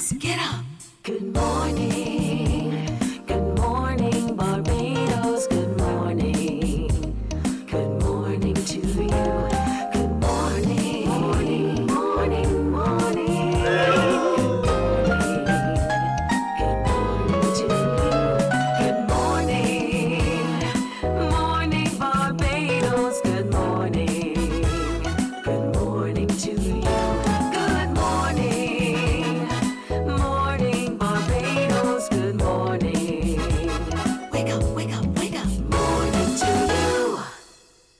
Barbados, get up. Good morning. Good morning, Barbados. Good morning. Good morning to you. Good morning. Morning, morning, morning. Good morning. Good morning to you. Good morning. Morning, Barbados. Good morning. Good morning to you. Good morning. Morning, Barbados. Good morning. Wake up, wake up, wake up. Morning to you.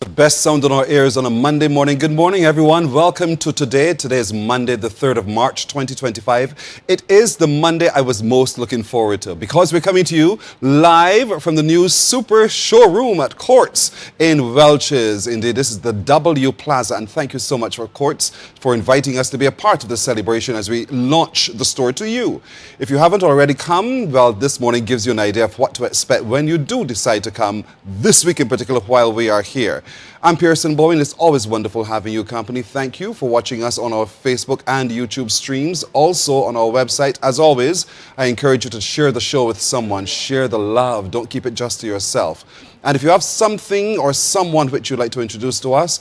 The best sound in our ears on a Monday morning. Good morning, everyone. Welcome to today. Today is Monday, the 3rd of March, 2025. It is the Monday I was most looking forward to because we're coming to you live from the new super showroom at Courts in Welches. Indeed, this is the W Plaza, and thank you so much for Courts for inviting us to be a part of the celebration as we launch the store to you. If you haven't already come, well, this morning gives you an idea of what to expect when you do decide to come this week in particular while we are here. I'm Pearson Bowen. It's always wonderful having you company. Thank you for watching us on our Facebook and YouTube streams, also on our website. As always, I encourage you to share the show with someone. Share the love. Don't keep it just to yourself. And if you have something or someone which you'd like to introduce to us,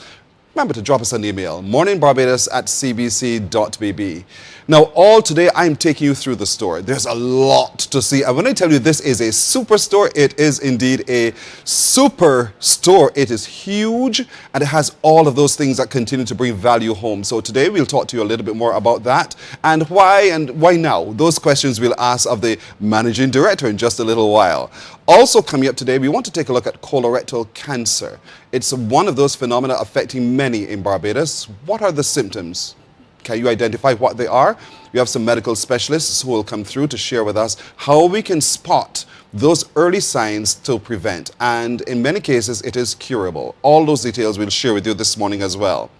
remember to drop us an email, morninbarbados@cbc.bb. Now, all today, I'm taking you through the store. There's a lot to see. And when I tell you this is a superstore, it is indeed a super store. It is huge, and it has all of those things that continue to bring value home. So today, we'll talk to you a little bit more about that and why now. Those questions we'll ask of the managing director in just a little while. Also coming up today, we want to take a look at colorectal cancer. It's one of those phenomena affecting many in Barbados. What are the symptoms? Can you identify what they are? We have some medical specialists who will come through to share with us how we can spot those early signs to prevent. And in many cases, it is curable. All those details we'll share with you this morning as well.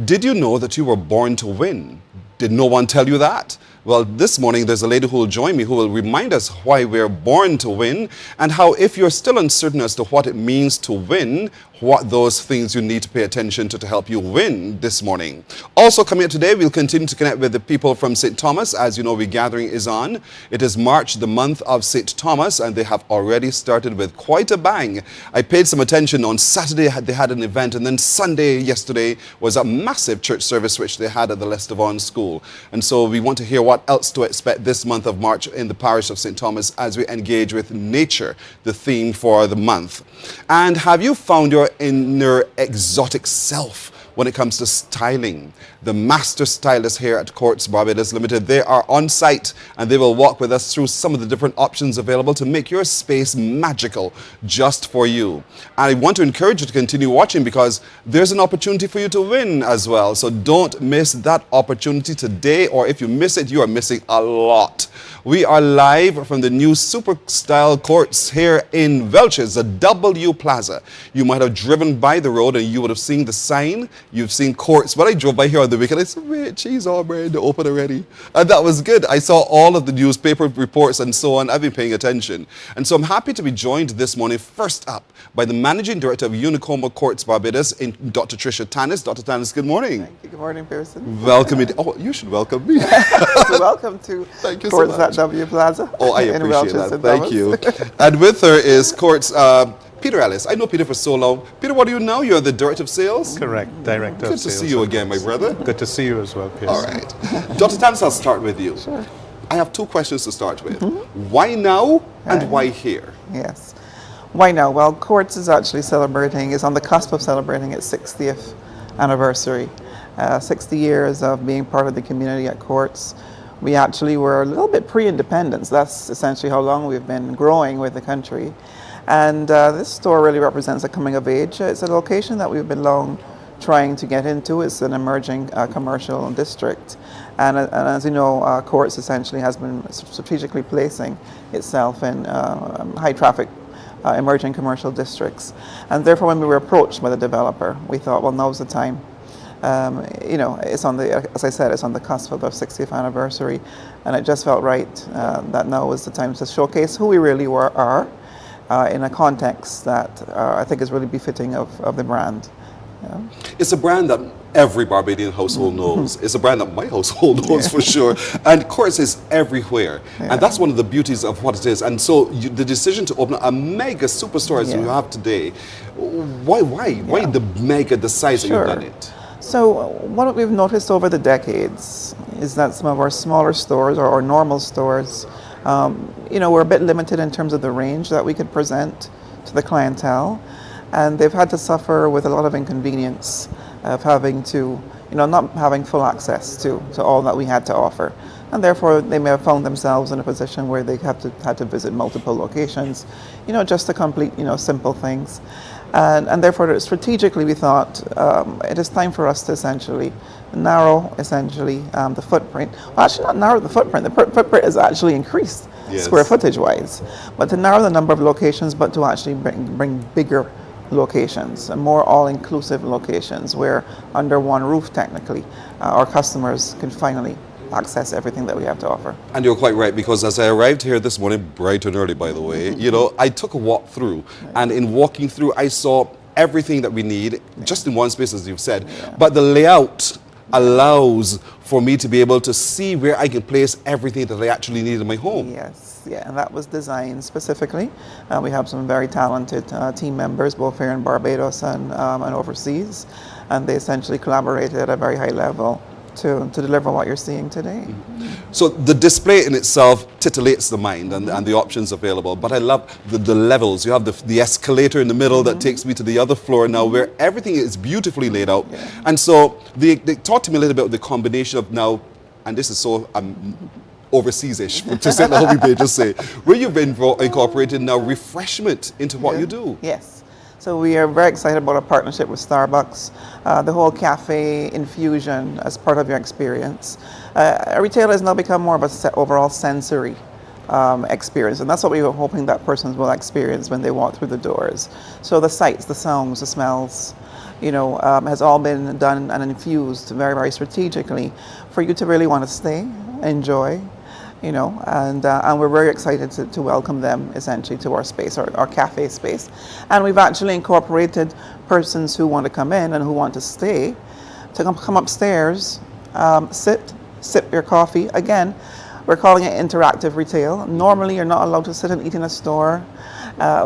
Did you know that you were born to win? Did no one tell you that? Well, this morning there's a lady who will join me who will remind us why we're born to win and how, if you're still uncertain as to what it means to win, what those things you need to pay attention to help you win this morning. Also coming up today, we'll continue to connect with the people from St. Thomas. As you know, the gathering is on. It is March, the month of St. Thomas, and they have already started with quite a bang. I paid some attention. On Saturday, they had an event, and then Sunday, yesterday, was a massive church service which they had at the Lester Vaughan School. And so we want to hear what else to expect this month of March in the parish of St. Thomas as we engage with nature, the theme for the month. And have you found your inner exotic self when it comes to styling? The master stylists here at Courts Barbados Limited, they are on site and they will walk with us through some of the different options available to make your space magical just for you. And I want to encourage you to continue watching because there's an opportunity for you to win as well. So don't miss that opportunity today, or if you miss it, you are missing a lot. We are live from the new super style Courts here in Welches, the W Plaza. You might have driven by the road and you would have seen the sign. You've seen Courts, but I drove by here on the weekend. I said, wait, cheese all brand to open already. And that was good. I saw all of the newspaper reports and so on. I've been paying attention. And so I'm happy to be joined this morning, first up, by the Managing Director of Unicoma Courts Barbados, Dr. Tricia Tannis. Dr. Tannis, good morning. Thank you. Good morning, Pearson. Welcome. Oh, you should welcome me. Welcome to Thank you Courts so much. at W Plaza. Oh, I in appreciate Welches that. and Thank you. And with her is Courts Peter Ellis. I know Peter for so long. Peter, what do you now? You're the Director of Sales? Correct, Director of Good to Sales. see you again, my brother. Good to see you as well, Pierce. All right. Dr. Tannis, I'll start with you. Sure. I have two questions to start with. Why now and why here? Yes. Why now? Well, Courts is actually is on the cusp of celebrating its 60th anniversary. 60 years of being part of the community at Courts. We actually were a little bit pre-independence. That's essentially how long we've been growing with the country. And this store really represents a coming of age. It's a location that we've been long trying to get into. It's an emerging commercial district. And as you know, Courts essentially has been strategically placing itself in high traffic emerging commercial districts. And therefore, when we were approached by the developer, we thought, well, now's the time. You know, it's on the, as I said, it's on the cusp of our 60th anniversary. And it just felt right that now was the time to showcase who we really are. In a context that I think is really befitting of the brand. Yeah. It's a brand that every Barbadian household knows. It's a brand that my household knows for sure. And Courts is everywhere. And that's one of the beauties of what it is. And so the decision to open a mega superstore as you have today, why the mega, the size that you've done it? So what we've noticed over the decades is that some of our smaller stores or our normal stores, we're a bit limited in terms of the range that we could present to the clientele. And they've had to suffer with a lot of inconvenience of having to, not having full access to all that we had to offer. And therefore, they may have found themselves in a position where they had to visit multiple locations, just to complete, simple things. And therefore, strategically, we thought it is time for us to essentially narrow, the footprint. Well, actually, not narrow the footprint. The footprint is actually increased square footage-wise. But to narrow the number of locations, but to actually bring bigger locations, and more all-inclusive locations, where under one roof, technically, our customers can finally access everything that we have to offer. And you're quite right, because as I arrived here this morning, bright and early by the way, I took a walk through, and in walking through I saw everything that we need just in one space, as you've said, but the layout allows for me to be able to see where I can place everything that I actually need in my home. Yes, and that was designed specifically. We have some very talented team members, both here in Barbados and overseas, and they essentially collaborated at a very high level to deliver what you're seeing today. So the display in itself titillates the mind and the options available, but I love the levels. You have the escalator in the middle that takes me to the other floor now, where everything is beautifully laid out. And so they talked to me a little bit about the combination of now, and this is so overseas-ish, to say how we may just say, where you've incorporated now refreshment into what you do. Yes. So we are very excited about our partnership with Starbucks, the whole cafe infusion as part of your experience. Retail has now become more of an overall sensory experience, and that's what we were hoping that persons will experience when they walk through the doors. So the sights, the sounds, the smells, has all been done and infused very, very strategically for you to really want to stay, enjoy, and we're very excited to welcome them essentially to our space, our cafe space. And we've actually incorporated persons who want to come in and who want to stay to come upstairs, sip your coffee. Again, we're calling it interactive retail. Normally, you're not allowed to sit and eat in a store.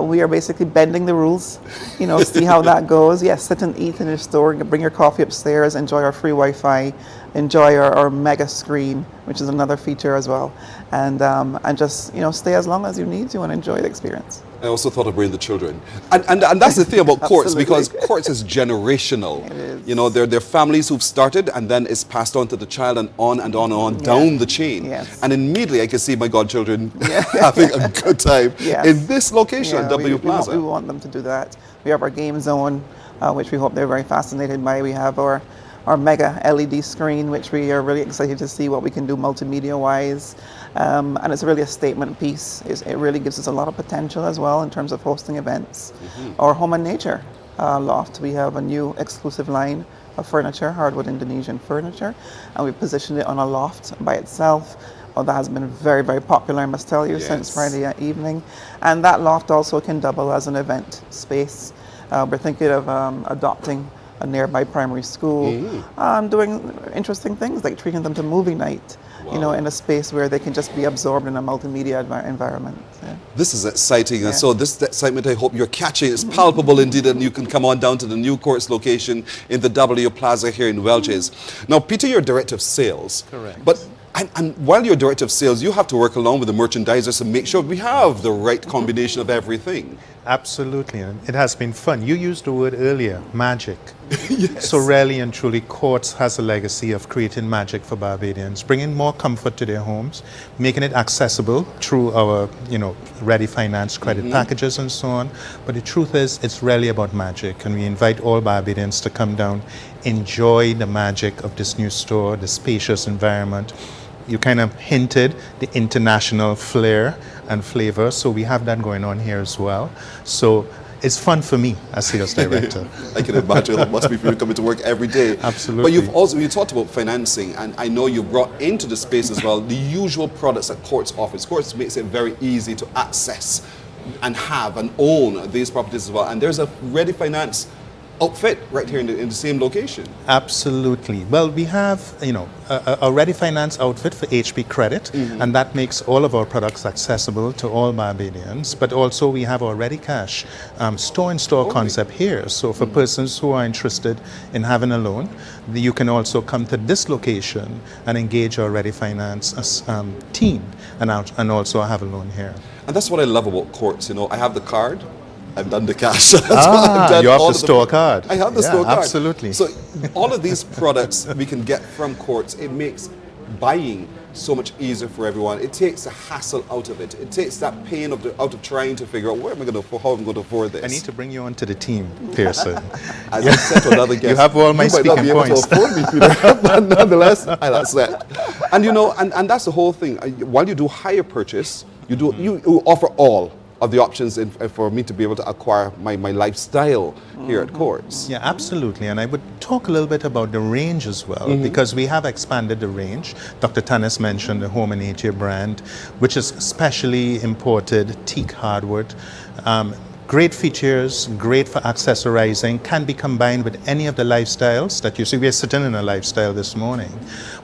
We are basically bending the rules, see how that goes. Yes, sit and eat in a store, bring your coffee upstairs, enjoy our free Wi-Fi, enjoy our mega screen, which is another feature as well, and just stay as long as you need to and enjoy the experience. I also thought of bringing the children. And that's the thing about Courts, because Courts is generational. It is. They're families who've started, and then it's passed on to the child, and on and on and on down the chain. Yes. And immediately I can see my godchildren having a good time in this location at W Plaza. We want them to do that. We have our game zone, which we hope they're very fascinated by. We have our mega LED screen, which we are really excited to see what we can do multimedia-wise. And it's really a statement piece. It really gives us a lot of potential as well in terms of hosting events. Our Home and Nature loft, we have a new exclusive line of furniture, hardwood Indonesian furniture, and we've positioned it on a loft by itself. Well, that has been very, very popular, I must tell you, since Friday evening. And that loft also can double as an event space. We're thinking of adopting a nearby primary school, doing interesting things like treating them to movie night, in a space where they can just be absorbed in a multimedia environment. This is exciting, and so this excitement I hope you're catching. It's palpable indeed, and you can come on down to the new Courts location in the W Plaza here in Welches. Now, Peter, you're Director of Sales. Correct. But and while you're Director of Sales, you have to work along with the merchandisers to make sure we have the right combination of everything. Absolutely, and it has been fun. You used the word earlier, magic. So really and truly, Courts has a legacy of creating magic for Barbadians, bringing more comfort to their homes, making it accessible through our, ready finance credit packages and so on. But the truth is, it's really about magic, and we invite all Barbadians to come down, enjoy the magic of this new store, the spacious environment. You kind of hinted the international flair and flavor, so we have that going on here as well. So it's fun for me as sales director. I can imagine it must be for you coming to work every day. Absolutely. But you talked about financing, and I know you brought into the space as well the usual products that Courts offers. Courts makes it very easy to access and have and own these properties as well. And there's a ready finance outfit right here in the same location. Absolutely. Well, we have, a ready finance outfit for HP credit, and that makes all of our products accessible to all Barbadians. But also we have our ready cash store-in-store concept here. So for persons who are interested in having a loan, you can also come to this location and engage our ready finance team and also have a loan here. And that's what I love about Courts. I have the card. I've done the cash. I've done you have all the of store card. I have the store card. Absolutely. So all of these products we can get from Courts. It makes buying so much easier for everyone. It takes the hassle out of it. It takes that pain out of trying to figure out how I'm going to afford this. I need to bring you onto the team, Pearson. As I said to another guest, You have all my you might not speaking be able points. to afford me, Peter, but nonetheless, I that's that. And and that's the whole thing. While you do higher purchase, you offer all of the options for me to be able to acquire my lifestyle here at Courts. Yeah, absolutely. And I would talk a little bit about the range as well, because we have expanded the range. Dr. Tannis mentioned the Home and Nature brand, which is specially imported teak hardwood. Great features, great for accessorizing, can be combined with any of the lifestyles that you see. We're sitting in a lifestyle this morning.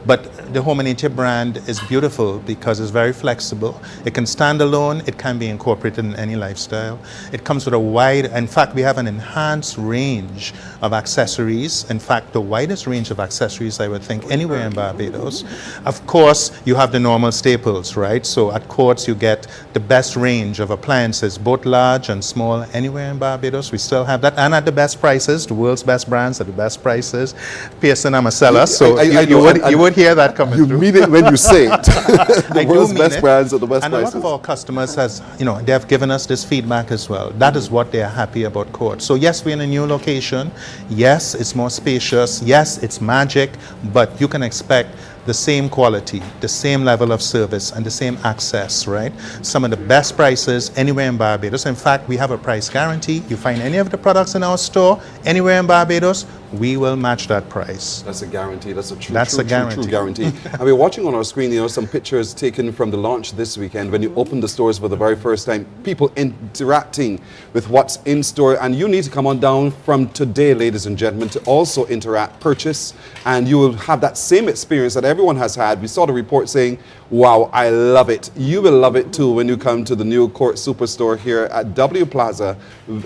But the Home and Nature brand is beautiful because it's very flexible. It can stand alone. It can be incorporated in any lifestyle. It comes with a wide, in fact, we have an enhanced range of accessories. In fact, the widest range of accessories, I would think, anywhere in Barbados. Of course, you have the normal staples, right? So at Courts, you get the best range of appliances, both large and small, anywhere in Barbados. We still have that, and at the best prices, the world's best brands at the best prices. Pearson, I'm a seller, so you would hear that coming You through. mean it when you say it. The world's mean best it. brands at the best and prices. a lot of our customers they have given us this feedback as well. That is what they are happy about Courts. So yes, we're in a new location. Yes, it's more spacious. Yes, it's magic, but you can expect the same quality, the same level of service, and the same access, right? Some of the best prices anywhere in Barbados. In fact, we have a price guarantee. You find any of the products in our store anywhere in Barbados, we will match that price. That's a guarantee. That's a true guarantee. And we're watching on our screen, some pictures taken from the launch this weekend when you open the stores for the very first time. People interacting with what's in store. And you need to come on down from today, ladies and gentlemen, to also interact, purchase, and you will have that same experience that everyone has had. We saw the report saying, wow, I love it. You will love it too when you come to the new Court Superstore here at W Plaza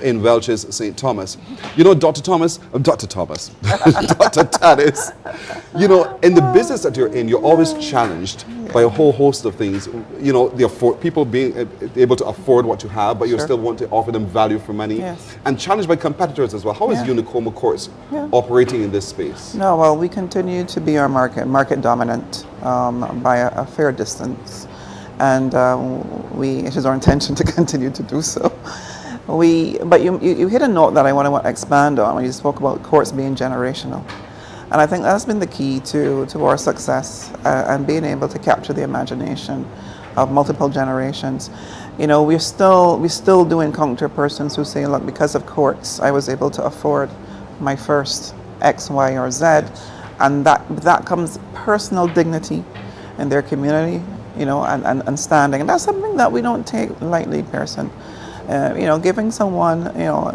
in Welch's St. Thomas. Dr. Tannis, in the business that you're in, you're always challenged by a whole host of things. People being able to afford what you have, but you still want to offer them value for money. Yes. And challenged by competitors as well. How is Unicoma Courts operating in this space? No, well, we continue to be our market dominant by a fair distance, and it is our intention to continue to do so. But you hit a note that I want to expand on when you spoke about Courts being generational, and I think that's been the key to our success and being able to capture the imagination of multiple generations. We still do encounter persons who say, look, because of Courts, I was able to afford my first X, Y, or Z. And that comes personal dignity in their community, and standing. And that's something that we don't take lightly, Pearson. Giving someone,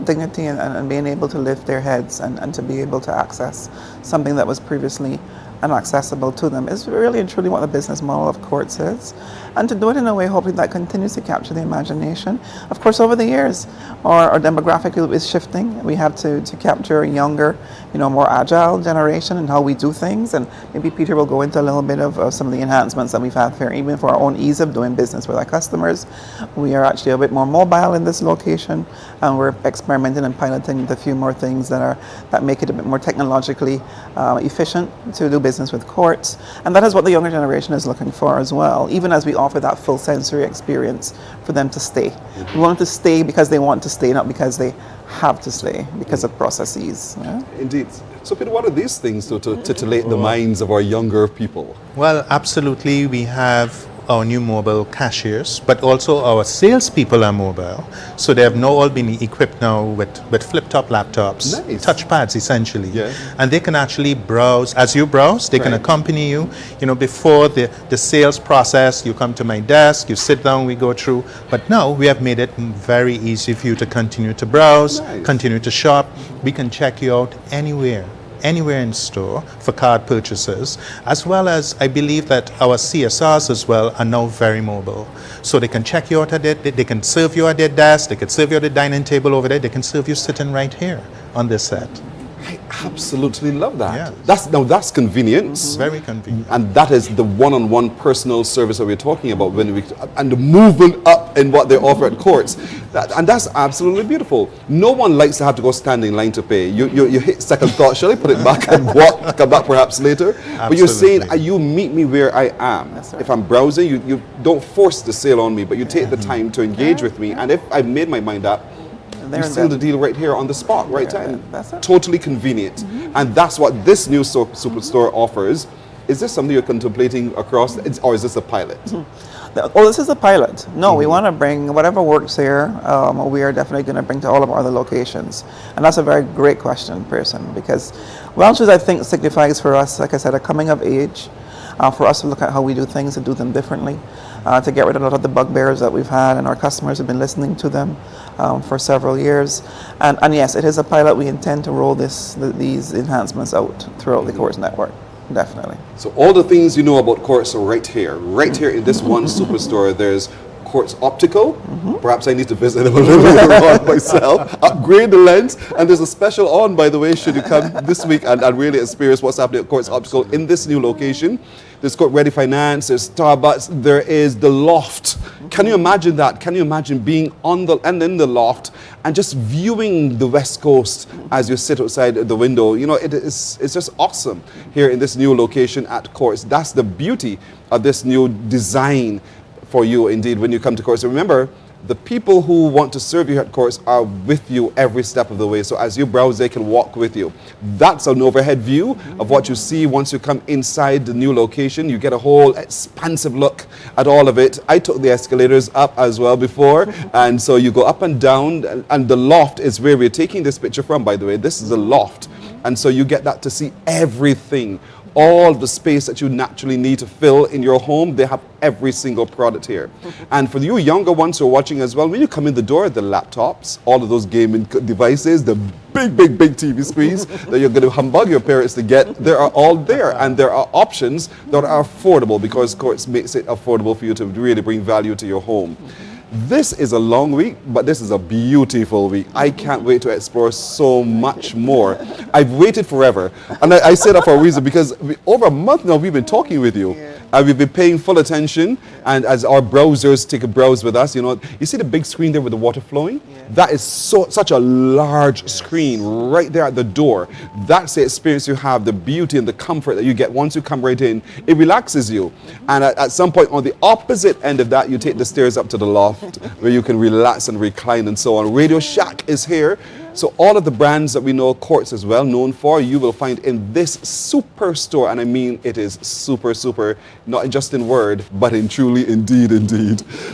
dignity and being able to lift their heads and to be able to access something that was previously inaccessible to them is really and truly what the business model of Courts is. And to do it in a way, hopefully, that continues to capture the imagination. Of course, over the years, our demographic is shifting. We have to capture a younger, more agile generation and how we do things. And maybe Peter will go into a little bit of some of the enhancements that we've had here, even for our own ease of doing business with our customers. We are actually a bit more mobile in this location, and we're experimenting and piloting with a few more things that make it a bit more technologically efficient to do business with Courts. And that is what the younger generation is looking for as well, even as we offer that full sensory experience for them to stay. We want them to stay because they want to stay, not because they have to stay because of processes. Yeah? Indeed. So, Peter, what are these things to titillate the minds of our younger people? Well, absolutely. We have our new mobile cashiers, but also our salespeople are mobile. So they have now all been equipped now with flip-top laptops, Nice. touchpads essentially. Yeah. And they can actually browse. As you browse, they can Right. accompany you. You know, before the sales process, you come to my desk, you sit down, we go through. But now we have made it very easy for you to continue to browse, Nice. continue to shop. We can check you out anywhere in store for card purchases, as well as I believe that our CSRs as well are now very mobile. So they can check you out at it, they can serve you at their desk, they can serve you at the dining table over there, they can serve you sitting right here on this set. I absolutely love that. Yeah. That's convenience. Very convenient. And that is the one-on-one personal service that we're talking about and the movement up in what they offer at courts. And that's absolutely beautiful. No one likes to have to go stand in line to pay. You hit second thought, shall I put it back and walk, come back perhaps later? But you're saying, Absolutely. you meet me where I am. That's right. If I'm browsing, you don't force the sale on me, but you take the time to engage with me. And if I've made my mind up, you They're seal the invested. deal right here on the spot, right Yeah, time. that's it. Totally convenient. And that's what this new superstore offers. Is this something you're contemplating across, or is this a pilot? Oh, this is a pilot. No, we want to bring whatever works here. We are definitely going to bring to all of our other locations, and that's a very great question, Pearson, because Welch's, I think, signifies for us, like I said, a coming of age. For us to look at how we do things and do them differently, to get rid of a lot of the bugbears that we've had, and our customers have been listening to them for several years. And yes, it is a pilot. We intend to roll these enhancements out throughout the Courts network, definitely. So all the things you know about Courts are right here in this one superstore. There's Courts Optical. Perhaps I need to visit them a little later on myself. Upgrade the lens. And there's a special on, by the way, should you come this week and really experience what's happening at Courts Optical in this new location. There's Court Ready Finance, there's Starbucks, there is the loft. Can you imagine that? Can you imagine being in the loft and just viewing the West Coast as you sit outside the window? You know, it's just awesome here in this new location at Courts. That's the beauty of this new design for you, indeed, when you come to Courts. Remember, the people who want to serve you at Courts are with you every step of the way. So as you browse, they can walk with you. That's an overhead view of what you see once you come inside the new location. You get a whole expansive look at all of it. I took the escalators up as well before. And so you go up and down, and the loft is where we're taking this picture from, by the way. This is a loft. And so you get that to see everything. All the space that you naturally need to fill in your home, they have every single product here. And for you younger ones who are watching as well, when you come in the door, the laptops, all of those gaming devices, the big TV screens that you're going to humbug your parents to get, they are all there. And there are options that are affordable because Courts makes it affordable for you to really bring value to your home. This is a long week, but this is a beautiful week. I can't wait to explore so much more. I've waited forever. And I say that for a reason, because over a month now we've been talking with you. And we've been paying full attention. And as our browsers take a browse with us, you see the big screen there with the water flowing? That is such a large screen right there at the door. That's the experience you have, the beauty and the comfort that you get once you come right in. It relaxes you. And at some point on the opposite end of that, you take the stairs up to the loft where you can relax and recline and so on. Radio Shack is here. So all of the brands that we know Courts is well known for, you will find in this superstore. And I mean, it is super, not just in word, but in truly, indeed.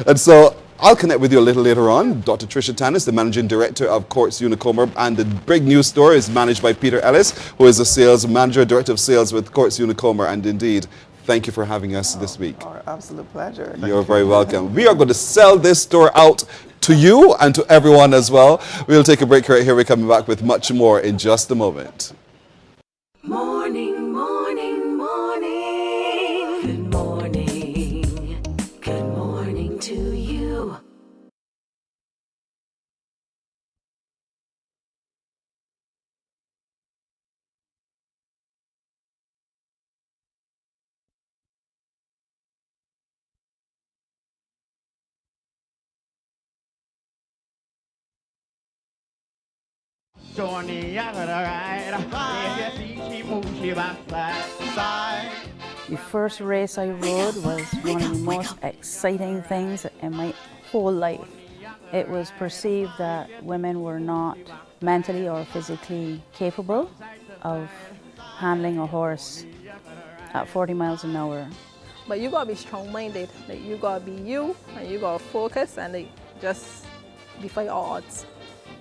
And so I'll connect with you a little later on. Dr. Tricia Tannis, the Managing Director of Courts Unicomber, and the big new store is managed by Peter Ellis, who is the Sales Manager, Director of Sales with Courts Unicomber. And indeed, thank you for having us this week. Our absolute pleasure. You're very welcome. We are going to sell this store out to you and to everyone as well. We'll take a break right here. We're coming back with much more in just a moment. Morning, morning, morning. Good morning. Good morning to you. The first race I rode was one of the most exciting things in my whole life. It was perceived that women were not mentally or physically capable of handling a horse at 40 miles an hour. but you gotta be strong-minded. Like you gotta be you, and you gotta focus and like just defy all odds.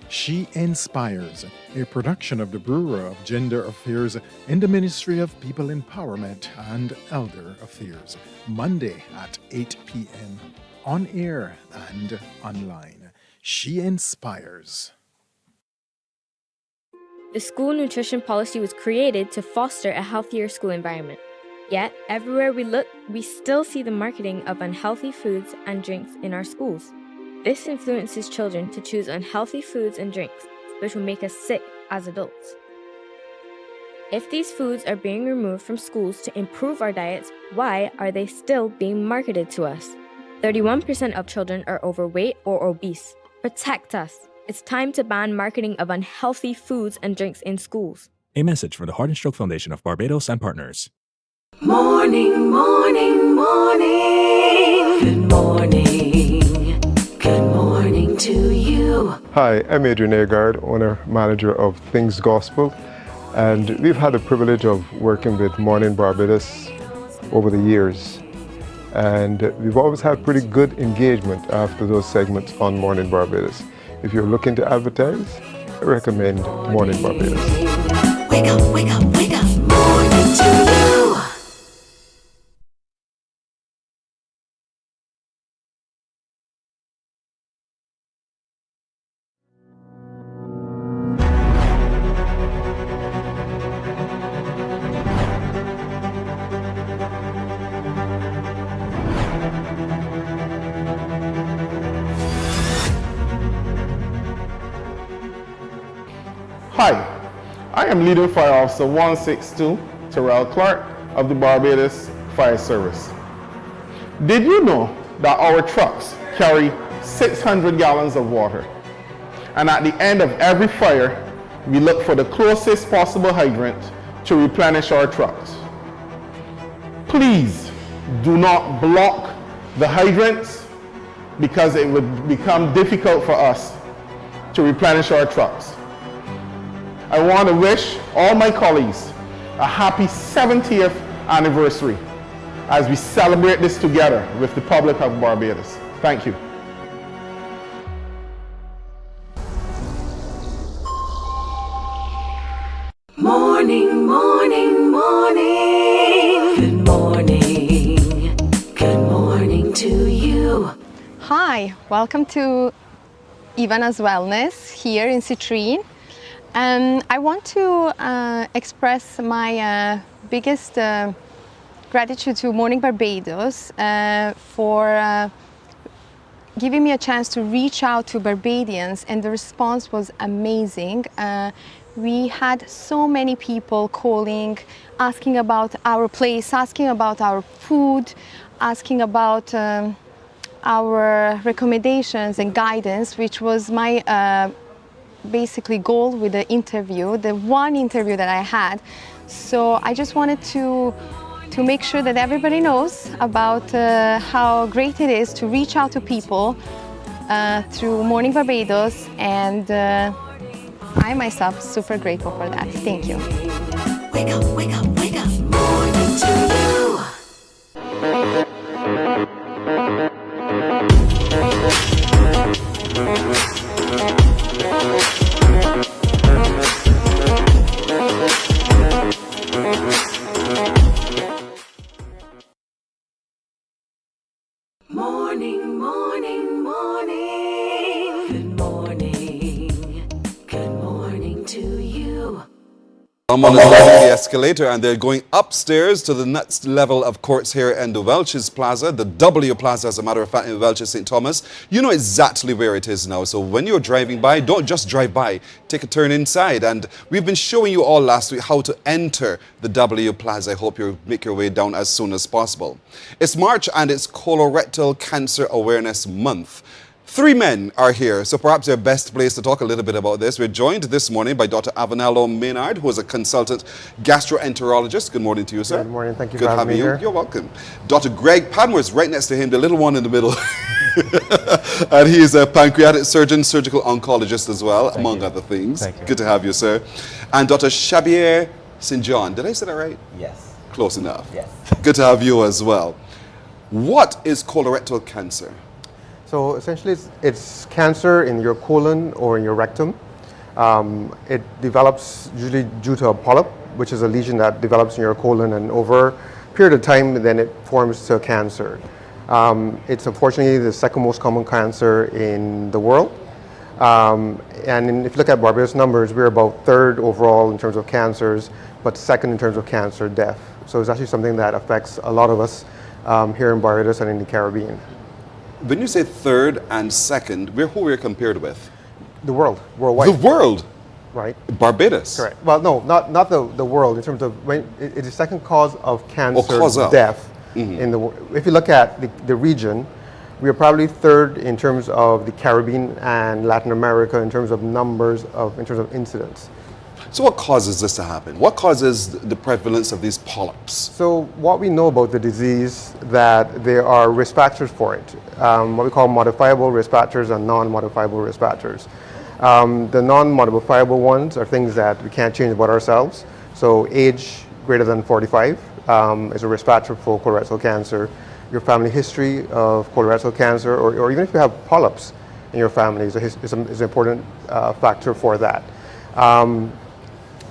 She Inspires, a production of the Bureau of Gender Affairs in the Ministry of People Empowerment and Elder Affairs. Monday at 8 p.m. on air and online. She Inspires. The school nutrition policy was created to foster a healthier school environment. Yet, everywhere we look, we still see the marketing of unhealthy foods and drinks in our schools. This influences children to choose unhealthy foods and drinks, which will make us sick as adults. If these foods are being removed from schools to improve our diets, why are they still being marketed to us? 31% of children are overweight or obese. Protect us. It's time to ban marketing of unhealthy foods and drinks in schools. A message from the Heart and Stroke Foundation of Barbados and partners. Morning, morning, morning. Good morning. Good morning to you. Hi, I'm Adrian Agard, owner-manager of Things Gospel, and we've had the privilege of working with Mornin Barbados over the years, and we've always had pretty good engagement after those segments on Mornin Barbados. If you're looking to advertise, I recommend Mornin Barbados. Wake up, wake up, wake up. Morning to you. Hi, I am Leading Fire Officer 162, Terrell Clark of the Barbados Fire Service. Did you know that our trucks carry 600 gallons of water? And at the end of every fire, we look for the closest possible hydrant to replenish our trucks. Please do not block the hydrants because it would become difficult for us to replenish our trucks. I want to wish all my colleagues a happy 70th anniversary as we celebrate this together with the public of Barbados. Thank you. Morning, morning, morning. Good morning. Good morning to you. Hi, welcome to Ivana's Wellness here in Citrine. I want to express my biggest gratitude to Mornin Barbados for giving me a chance to reach out to Barbadians, and the response was amazing. We had so many people calling, asking about our place, asking about our food, asking about our recommendations and guidance, which was my basically goal with the interview, the one interview that I had. So I just wanted to make sure that everybody knows about how great it is to reach out to people through Mornin Barbados, and I myself super grateful for that. Thank you. Wake up, wake up, wake up. Morning to you. Morning, morning, morning. Good morning. Good morning to you. Someone is leaving the escalator and they're going upstairs to the next level of courts here in the Welch's Plaza, the W Plaza, as a matter of fact, in Welch's St. Thomas. You know exactly where it is now. So when you're driving by, don't just drive by. Take a turn inside. And we've been showing you all last week how to enter the W Plaza. I hope you make your way down as soon as possible. It's March and it's Colorectal Cancer Awareness Month. 3 men are here, so perhaps they're best placed to talk a little bit about this. We're joined this morning by Dr. Avanello Maynard, who is a consultant gastroenterologist. Good morning to you, sir. Good morning. Thank you Good for having me you. here. You're welcome. Dr. Greg Padmore is right next to him, the little one in the middle. And he is a pancreatic surgeon, surgical oncologist as well, among other things. Thank you. Good to have you, sir. And Dr. Shabier St. John. Did I say that right? Yes. Close enough. Yes. Good to have you as well. What is colorectal cancer? So essentially it's cancer in your colon or in your rectum. It develops usually due to a polyp, which is a lesion that develops in your colon, and over a period of time then it forms to cancer. It's unfortunately the second most common cancer in the world. And if you look at Barbados numbers, we're about third overall in terms of cancers, but second in terms of cancer death. So it's actually something that affects a lot of us here in Barbados and in the Caribbean. When you say third and second, who we're compared with? The world, worldwide. The world? Right. Barbados? Correct. Well, no, not the world, in terms of when it is the second cause of cancer death. In the, if you look at the region, we are probably third in terms of the Caribbean and Latin America in terms of numbers in terms of incidents. So what causes this to happen? What causes the prevalence of these polyps? So what we know about the disease, that there are risk factors for it. What we call modifiable risk factors and non-modifiable risk factors. The non-modifiable ones are things that we can't change about ourselves. So age greater than 45 is a risk factor for colorectal cancer. Your family history of colorectal cancer, or even if you have polyps in your family, is an important factor for that.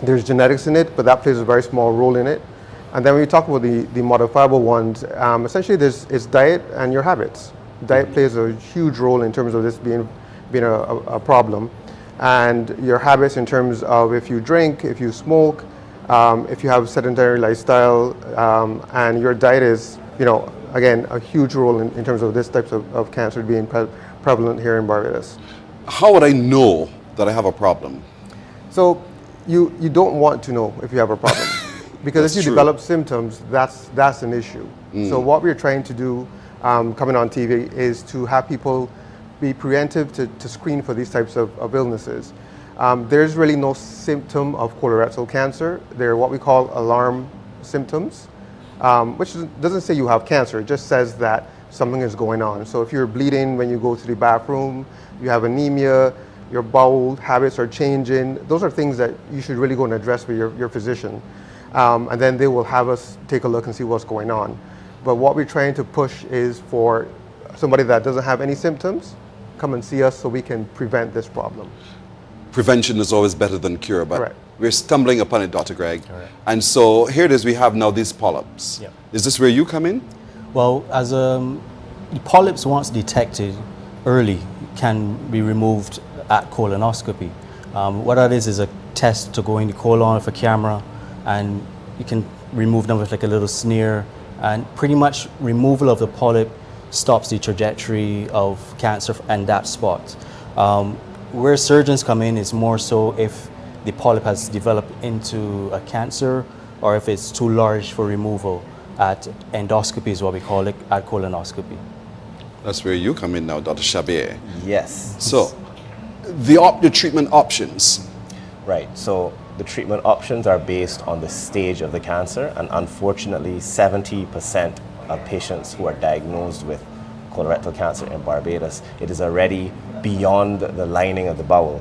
There's genetics in it, but that plays a very small role in it. And then when you talk about the modifiable ones, essentially it's diet and your habits. Diet plays a huge role in terms of this being a problem. And your habits in terms of if you drink, if you smoke, if you have a sedentary lifestyle, and your diet is, again, a huge role in terms of this type of cancer being prevalent here in Barbados. How would I know that I have a problem? So you don't want to know if you have a problem, because if you develop symptoms, that's an issue. So what we're trying to do, coming on TV, is to have people be preemptive to screen for these types of illnesses. There's really no symptom of colorectal cancer. They're what we call alarm symptoms, which doesn't say you have cancer. It just says that something is going on. So if you're bleeding when you go to the bathroom, you have anemia, your bowel habits are changing, those are things that you should really go and address with your physician. And then they will have us take a look and see what's going on. But what we're trying to push is for somebody that doesn't have any symptoms, come and see us so we can prevent this problem. Prevention is always better than cure, but Correct. we're stumbling upon it, Dr. Greg. And so here it is, we have now these polyps. Yep. Is this where you come in? Well, as the polyps, once detected early, can be removed at colonoscopy. What that is a test to go in the colon with a camera, and you can remove them with like a little sneer, and pretty much removal of the polyp stops the trajectory of cancer in that spot. Where surgeons come in is more so if the polyp has developed into a cancer, or if it's too large for removal. At endoscopy is what we call it, at colonoscopy. That's where you come in now, Dr. Shabier. Yes. So, the treatment options. Right, so the treatment options are based on the stage of the cancer, and unfortunately 70% of patients who are diagnosed with colorectal cancer in Barbados, it is already beyond the lining of the bowel.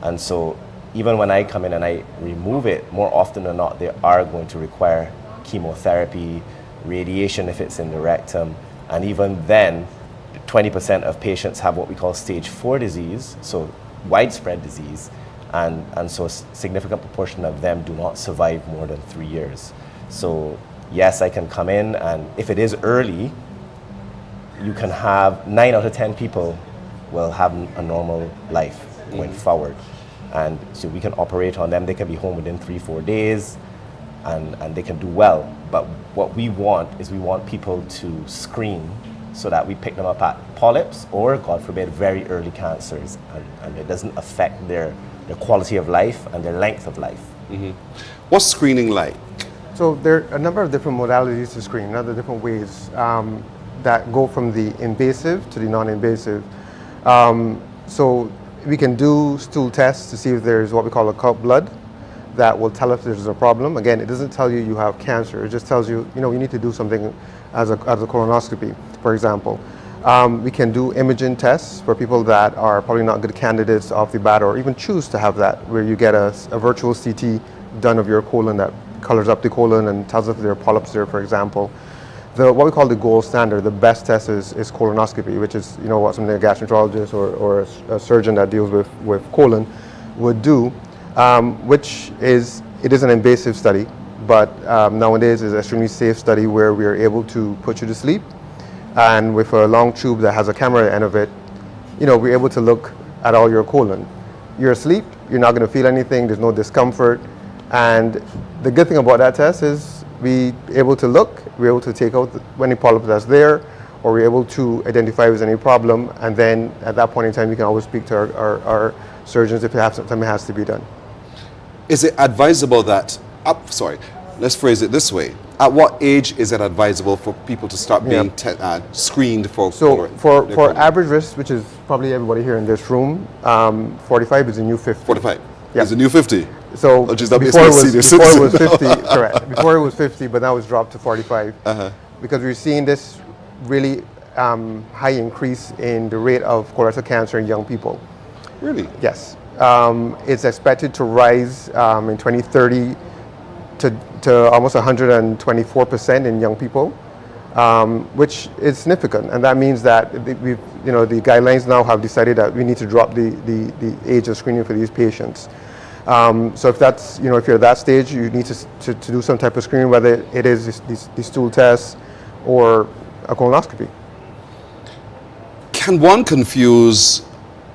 And so even when I come in and I remove it, more often than not, they are going to require chemotherapy, radiation if it's in the rectum, and even then, 20% of patients have what we call stage 4 disease, so widespread disease, and so a significant proportion of them do not survive more than 3 years. So yes, I can come in, and if it is early, you can have 9 out of 10 people will have a normal life going forward. And so we can operate on them. They can be home within 3-4 days, and they can do well. But what we want is we want people to screen so that we pick them up at polyps or, God forbid, very early cancers, and it doesn't affect their quality of life and their length of life. What's screening like? So there are a number of different modalities to screen, other different ways that go from the invasive to the non-invasive. So we can do stool tests to see if there's what we call a cut blood that will tell us if there's a problem. Again, it doesn't tell you you have cancer. It just tells you, you need to do something as a colonoscopy, for example. We can do imaging tests for people that are probably not good candidates off the bat, or even choose to have that, where you get a virtual CT done of your colon that colors up the colon and tells us if there are polyps there, for example. what we call the gold standard, the best test is colonoscopy, which is what something a gastroenterologist or a surgeon that deals with colon would do, which is an invasive study, but nowadays is an extremely safe study where we are able to put you to sleep, and with a long tube that has a camera at the end of it, we're able to look at all your colon. You're asleep, you're not going to feel anything, there's no discomfort, and the good thing about that test is we're able to look, we're able to take out any polyp that's there, or we're able to identify if there's any problem, and then at that point in time, you can always speak to our surgeons if something has to be done. Is it advisable that, let's phrase it this way. At what age is it advisable for people to start being screened for for average risk, which is probably everybody here in this room, 45 is the new 50. 45 is the new 50? So before it was 50, correct. Before it was 50, but now it's dropped to 45. Because we're seeing this really high increase in the rate of colorectal cancer in young people. Really? Yes. It's expected to rise in 2030 to almost 124% in young people, which is significant. And that means that the guidelines now have decided that we need to drop the age of screening for these patients. So if that's, if you're at that stage, you need to do some type of screening, whether it is these stool tests or a colonoscopy. Can one confuse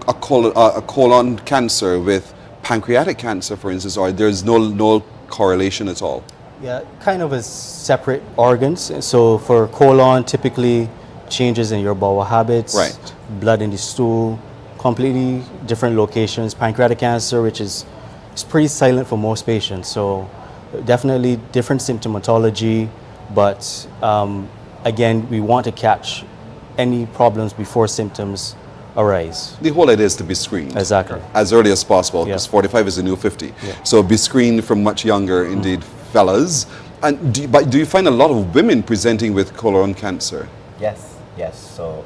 a colon cancer with pancreatic cancer, for instance, or there's no correlation at all? Yeah, kind of as separate organs. So for colon, typically changes in your bowel habits, blood in the stool, completely different locations. Pancreatic cancer, which is pretty silent for most patients, so definitely different symptomatology, but again, we want to catch any problems before symptoms arise. The whole idea is to be screened. Exactly. As early as possible, because 45 is the new 50. So be screened from much younger, indeed, fellas. And do you find a lot of women presenting with colon cancer? Yes. So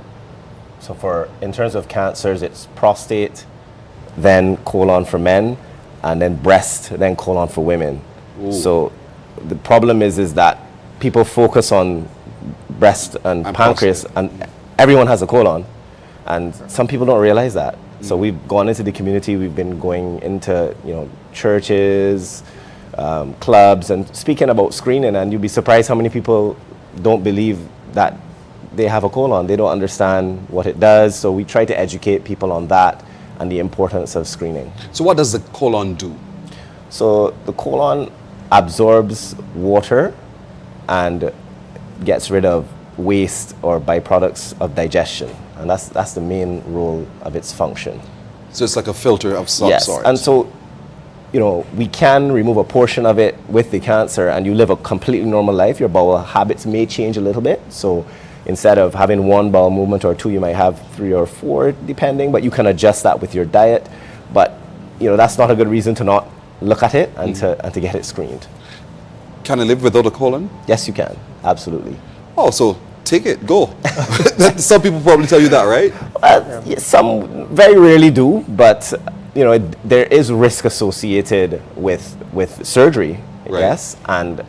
in terms of cancers, it's prostate, then colon for men, and then breast, then colon for women. Ooh. So the problem is that people focus on breast and pancreas, and everyone has a colon, and some people don't realize that. So we've gone into the community, we've been going into churches, clubs, and speaking about screening, and you'd be surprised how many people don't believe that they have a colon. They don't understand what it does, so we try to educate people on that and the importance of screening. So what does the colon do? So the colon absorbs water and gets rid of waste or byproducts of digestion, and that's the main role of its function. So it's like a filter of some sort. And so we can remove a portion of it with the cancer, and you live a completely normal life. Your bowel habits may change a little bit, so instead of having one bowel movement or two, you might have 3 or 4, depending, but you can adjust that with your diet. But that's not a good reason to not look at it and to get it screened. Can I live without a colon? Yes, you can. Absolutely. Oh, so take it, go. Some people probably tell you that, right? Some very rarely do, but there is risk associated with surgery. Yes, and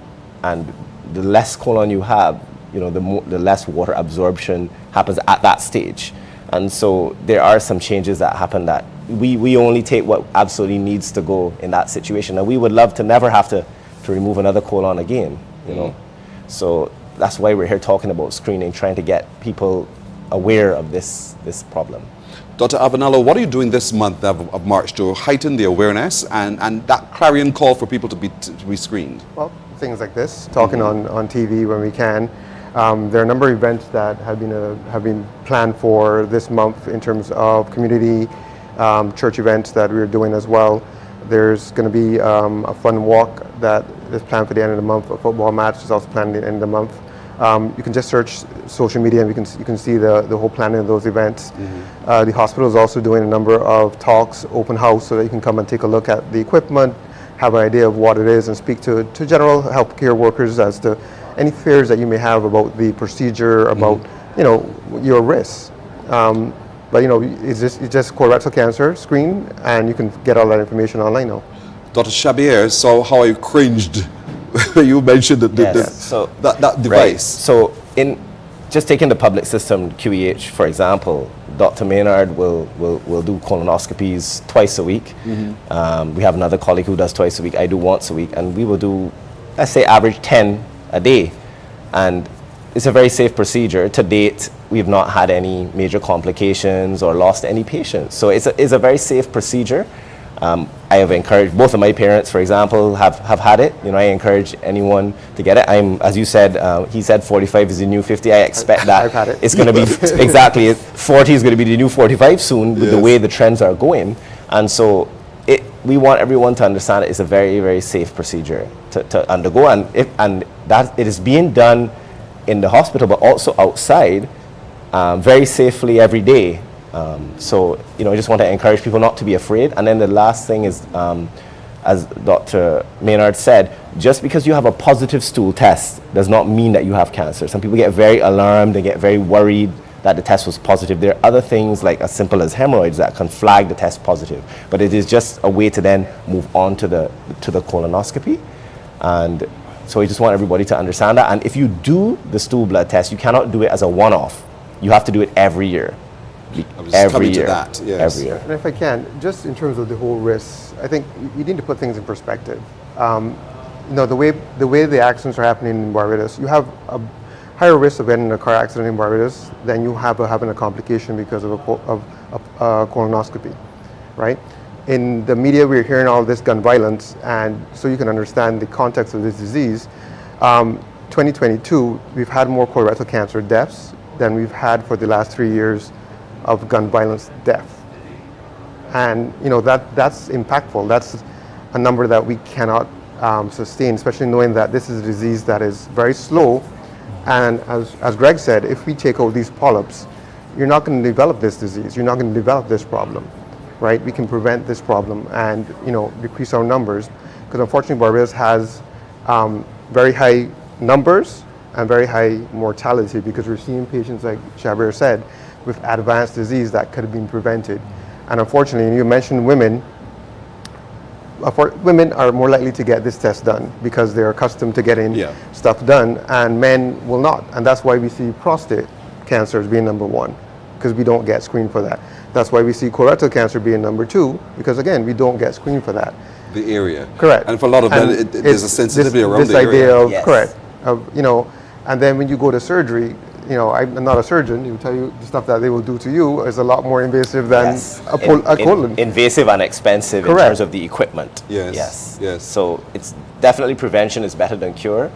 the less colon you have, the less water absorption happens at that stage. And so there are some changes that happen that we only take what absolutely needs to go in that situation. And we would love to never have to remove another colon again, So that's why we're here talking about screening, trying to get people aware of this problem. Dr. Avanalo, what are you doing this month of March to heighten the awareness and that clarion call for people to be screened? Well, things like this, talking on TV when we can. There are a number of events that have been planned for this month in terms of community church events that we're doing as well. There's going to be a fun walk that is planned for the end of the month. A football match is also planned at the end of the month. You can just search social media and you can see the whole planning of those events. The hospital is also doing a number of talks, open house, so that you can come and take a look at the equipment, have an idea of what it is, and speak to general healthcare workers as to any fears that you may have about the procedure, about your risks. But it's just colorectal cancer screen, and you can get all that information online now. Dr. Shabir, so how I cringed when you mentioned that device. Right. So just taking the public system, QEH, for example, Dr. Maynard will do colonoscopies twice a week. We have another colleague who does twice a week. I do once a week. And we will do, let's say, average 10 a day. And it's a very safe procedure. To date, we've not had any major complications or lost any patients. So it's a very safe procedure. I have encouraged, both of my parents, for example, have had it. I encourage anyone to get it. As you said, he said 45 is the new 50. I expect that I've had it. it's going to be, exactly, 40 is going to be the new 45 soon with the way the trends are going. And so we want everyone to understand it's a very, very safe procedure to undergo. And that it is being done in the hospital, but also outside, very safely every day. So, I just want to encourage people not to be afraid. And then the last thing is, as Dr. Maynard said, just because you have a positive stool test does not mean that you have cancer. Some people get very alarmed, they get very worried that the test was positive. There are other things like as simple as hemorrhoids that can flag the test positive. But it is just a way to then move on to the colonoscopy. And so I just want everybody to understand that. And if you do the stool blood test, you cannot do it as a one-off. You have to do it every year. Every year. Every year. And if I can, just in terms of the whole risk, I think you need to put things in perspective. The way the accidents are happening in Barbados, you have a higher risk of getting in a car accident in Barbados than you have of having a complication because of a colonoscopy, right? In the media, we're hearing all this gun violence, and so you can understand the context of this disease. 2022, we've had more colorectal cancer deaths than we've had for the last 3 years of gun violence death. And that's impactful. That's a number that we cannot sustain, especially knowing that this is a disease that is very slow. And as Greg said, if we take out these polyps, you're not going to develop this disease. You're not going to develop this problem, right? We can prevent this problem and decrease our numbers, because unfortunately Barbados has very high numbers and very high mortality, because we're seeing patients, like Shabir said, with advanced disease that could have been prevented. And unfortunately, you mentioned women. Women are more likely to get this test done because they're accustomed to getting stuff done, and men will not. And that's why we see prostate cancer as being number one, because we don't get screened for that. That's why we see colorectal cancer being number two, because again, we don't get screened for that. The area. Correct. And for a lot of men, there's a sensitivity around this the area. idea of, correct, of, and then when you go to surgery, I'm not a surgeon, he will tell you the stuff that they will do to you is a lot more invasive than a colon. Invasive and expensive in terms of the equipment. Yes. So it's definitely prevention is better than cure,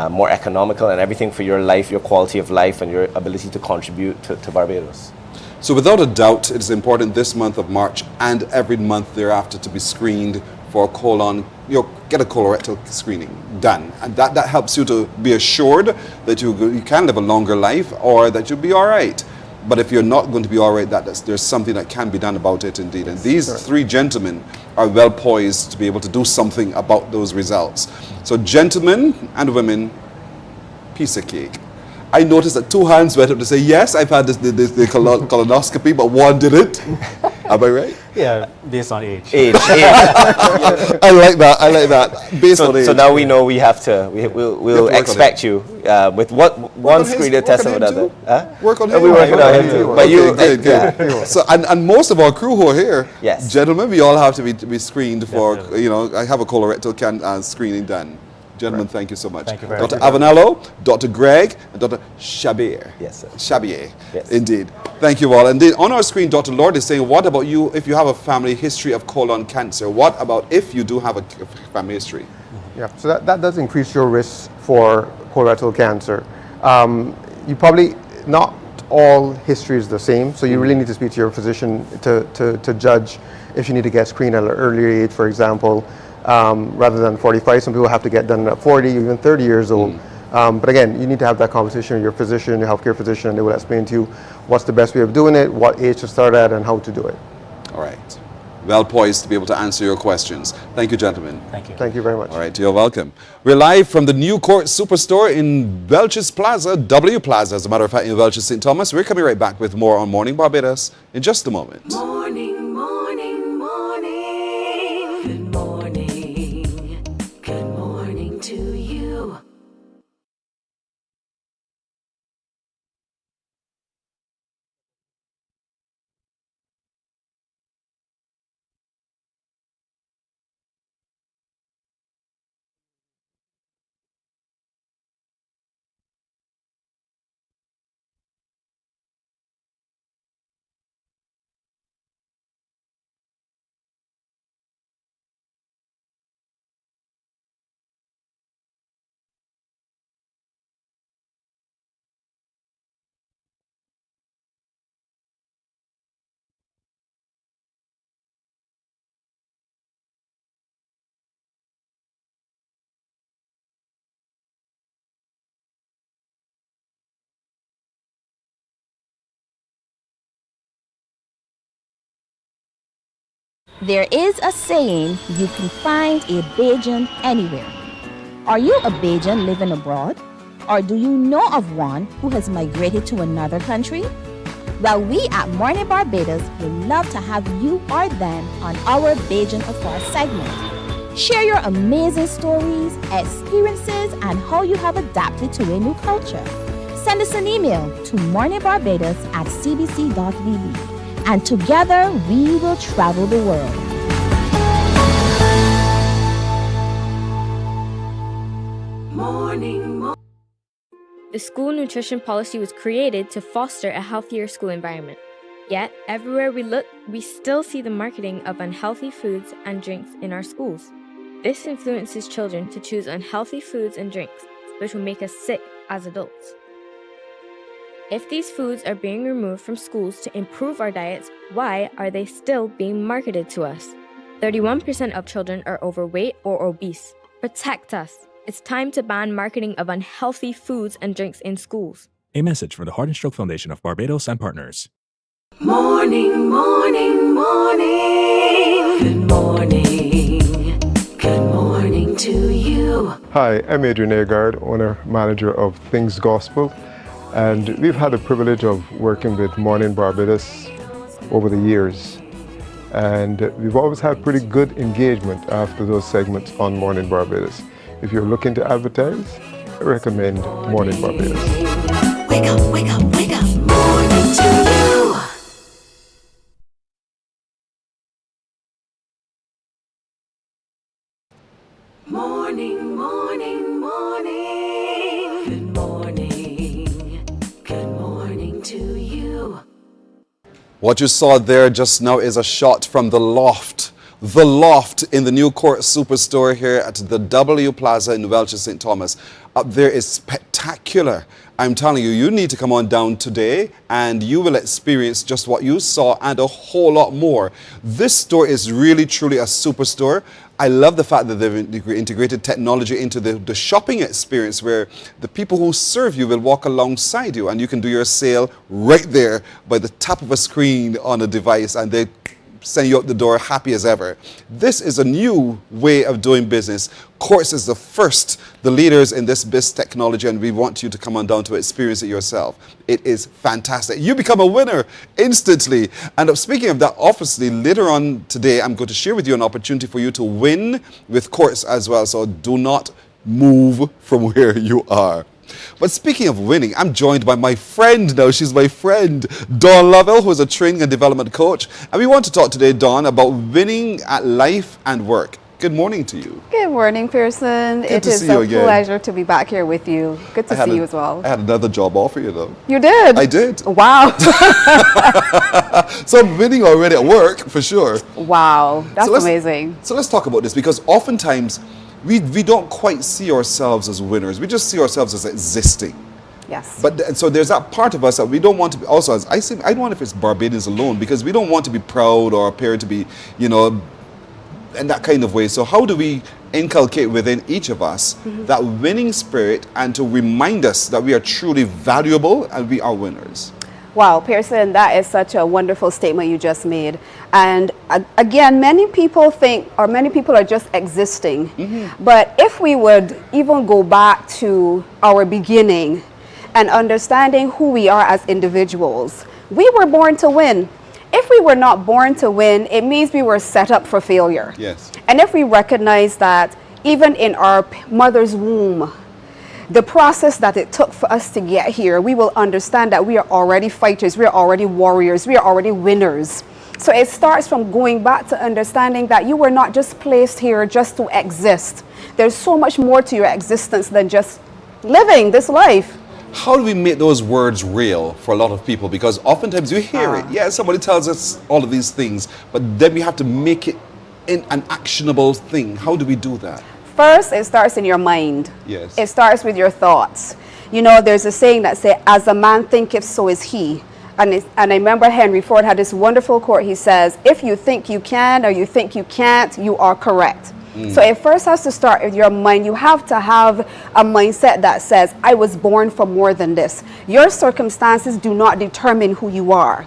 more economical, and everything for your life, your quality of life, and your ability to contribute to Barbados. So without a doubt, it is important this month of March and every month thereafter to be screened for colon, get a colorectal screening done. And that helps you to be assured that you can live a longer life, or that you'll be all right. But if you're not going to be all right, there's something that can be done about it indeed. And these three gentlemen are well poised to be able to do something about those results. So gentlemen and women, piece of cake. I noticed that two hands went up to say, yes, I've had the colonoscopy, but one didn't. Am I right? Yeah, based on age. I like that. Based on age. So now we know we have to, we'll expect you with one screener test and another. Work on him. We're working on him too. But good. So, and most of our crew who are here, yes, gentlemen, we all have to be screened for, I have a colorectal screening done. Gentlemen, thank you so much. Thank you very Dr. much. Avanello, Dr. Greg, and Dr. Shabir. Yes, sir. Shabir, yes. Indeed. Thank you all. Indeed, on our screen, Dr. Lord is saying, what about you if you have a family history of colon cancer? What about if you do have a family history? Yeah, so that does increase your risk for colorectal cancer. You probably, not all history is the same, so you really need to speak to your physician to judge if you need to get screened at an earlier age, for example. Rather than 45, some people have to get done at 40, even 30 years old. But again, you need to have that conversation with your physician, your healthcare physician, and they will explain to you what's the best way of doing it, what age to start at, and how to do it. All right. Well poised to be able to answer your questions. Thank you, gentlemen. Thank you. Thank you very much. All right, you're welcome. We're live from the New Court Superstore in Welch's Plaza, W Plaza, as a matter of fact, in Welch's St. Thomas. We're coming right back with more on Morning Barbados in just a moment. Morning, morning, morning. Good morning. Good morning to you. There is a saying, you can find a Bajan anywhere. Are you a Bajan living abroad? Or do you know of one who has migrated to another country? Well, we at Mornin Barbados would love to have you or them on our Bajan Afar segment. Share your amazing stories, experiences, and how you have adapted to a new culture. Send us an email to morninbarbados@cbc.vb. And together we will travel the world. The school nutrition policy was created to foster a healthier school environment. Yet, everywhere we look, we still see the marketing of unhealthy foods and drinks in our schools. This influences children to choose unhealthy foods and drinks, which will make us sick as adults. If these foods are being removed from schools to improve our diets, why are they still being marketed to us? 31% of children are overweight or obese. Protect us. It's time to ban marketing of unhealthy foods and drinks in schools. A message from the Heart and Stroke Foundation of Barbados and partners. Morning, morning, morning. Good morning. Good morning to you. Hi, I'm Adrian Agard, owner-manager of Things Gospel, and we've had the privilege of working with Mornin Barbados over the years. And we've always had pretty good engagement after those segments on Mornin Barbados. If you're looking to advertise, I recommend Mornin Barbados. Wake up, wake up, wake up. Morning to you. Morning, morning, morning. Good morning. Good morning to you. What you saw there just now is a shot from the loft. The loft in the new Court Superstore here at the W Plaza in Welch, St. Thomas. Up there is spectacular. I'm telling you, you need to come on down today and you will experience just what you saw and a whole lot more. This store is really, truly a superstore. I love the fact that they've integrated technology into the shopping experience where the people who serve you will walk alongside you and you can do your sale right there by the tap of a screen on a device and they send you out the door happy as ever. This is a new way of doing business. Courts is the leaders in this biz technology, and we want you to come on down to experience it yourself. It is fantastic. You become a winner instantly. And speaking of that, obviously, later on today, I'm going to share with you an opportunity for you to win with Courts as well. So do not move from where you are. But speaking of winning, I'm joined by my friend now. She's my friend, Dawn Lovell, who is a training and development coach. And we want to talk today, Dawn, about winning at life and work. Good morning to you. Good morning, Pearson. Good to it is see you a again. pleasure to be back here with you. Good to see you as well. I had another job offer, you know. You did? I did. Wow. So I'm winning already at work, for sure. Wow, that's amazing. So let's talk about this, because oftentimes we don't quite see ourselves as winners. We just see ourselves as existing. Yes. But so there's that part of us that we don't want to be, also, as I say, I don't want if it's Barbadians alone, because we don't want to be proud or appear to be, you know, in that kind of way. So how do we inculcate within each of us that winning spirit and to remind us that we are truly valuable and we are winners? Wow, Pearson, that is such a wonderful statement you just made. And again, many people think, or many people are just existing. But if we would even go back to our beginning and understanding who we are as individuals, we were born to win. If we were not born to win, it means we were set up for failure. Yes. And if we recognize that even in our mother's womb, the process that it took for us to get here, we will understand that we are already fighters, we are already warriors, we are already winners. So it starts from going back to understanding that you were not just placed here just to exist. There's so much more to your existence than just living this life. How do we make those words real for a lot of people? Because oftentimes you hear it. Yeah, somebody tells us all of these things, but then we have to make it in an actionable thing. How do we do that? First, it starts in your mind. Yes. It starts with your thoughts. You know, there's a saying that says, as a man thinketh, so is he. And I remember Henry Ford had this wonderful quote. He says, if you think you can or you think you can't, you are correct. So it first has to start with your mind. You have to have a mindset that says, I was born for more than this. Your circumstances do not determine who you are.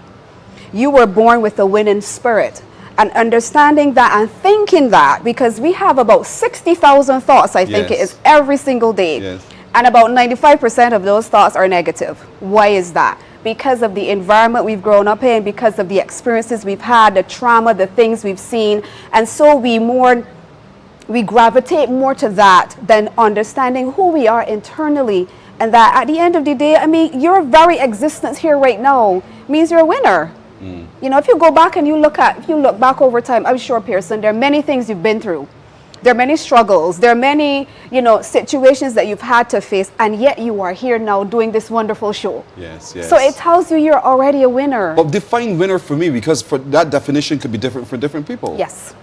You were born with a winning spirit. And understanding that and thinking that, because we have about 60,000 thoughts, I think it is, every single day. Yes. And about 95% of those thoughts are negative. Why is that? Because of the environment we've grown up in, because of the experiences we've had, the trauma, the things we've seen. And so we gravitate more to that than understanding who we are internally. And that at the end of the day, I mean, your very existence here right now means you're a winner. You know, if you go back and you look back over time, I'm sure, Pearson, there are many things you've been through. There are many struggles. There are many, you know, situations that you've had to face, and yet you are here now doing this wonderful show. Yes, yes. So it tells you you're already a winner. But define winner for me, because for that definition could be different for different people. Yes.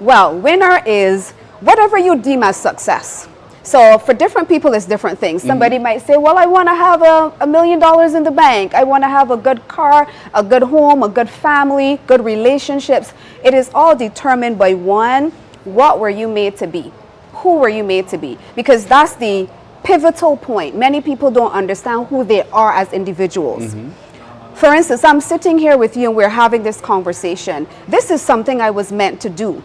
Well, winner is whatever you deem as success. So for different people, it's different things. Somebody might say, well, I want to have $1 million in the bank. I want to have a good car, a good home, a good family, good relationships. It is all determined by one, what were you made to be? Who were you made to be? Because that's the pivotal point. Many people don't understand who they are as individuals. For instance, I'm sitting here with you and we're having this conversation. This is something I was meant to do.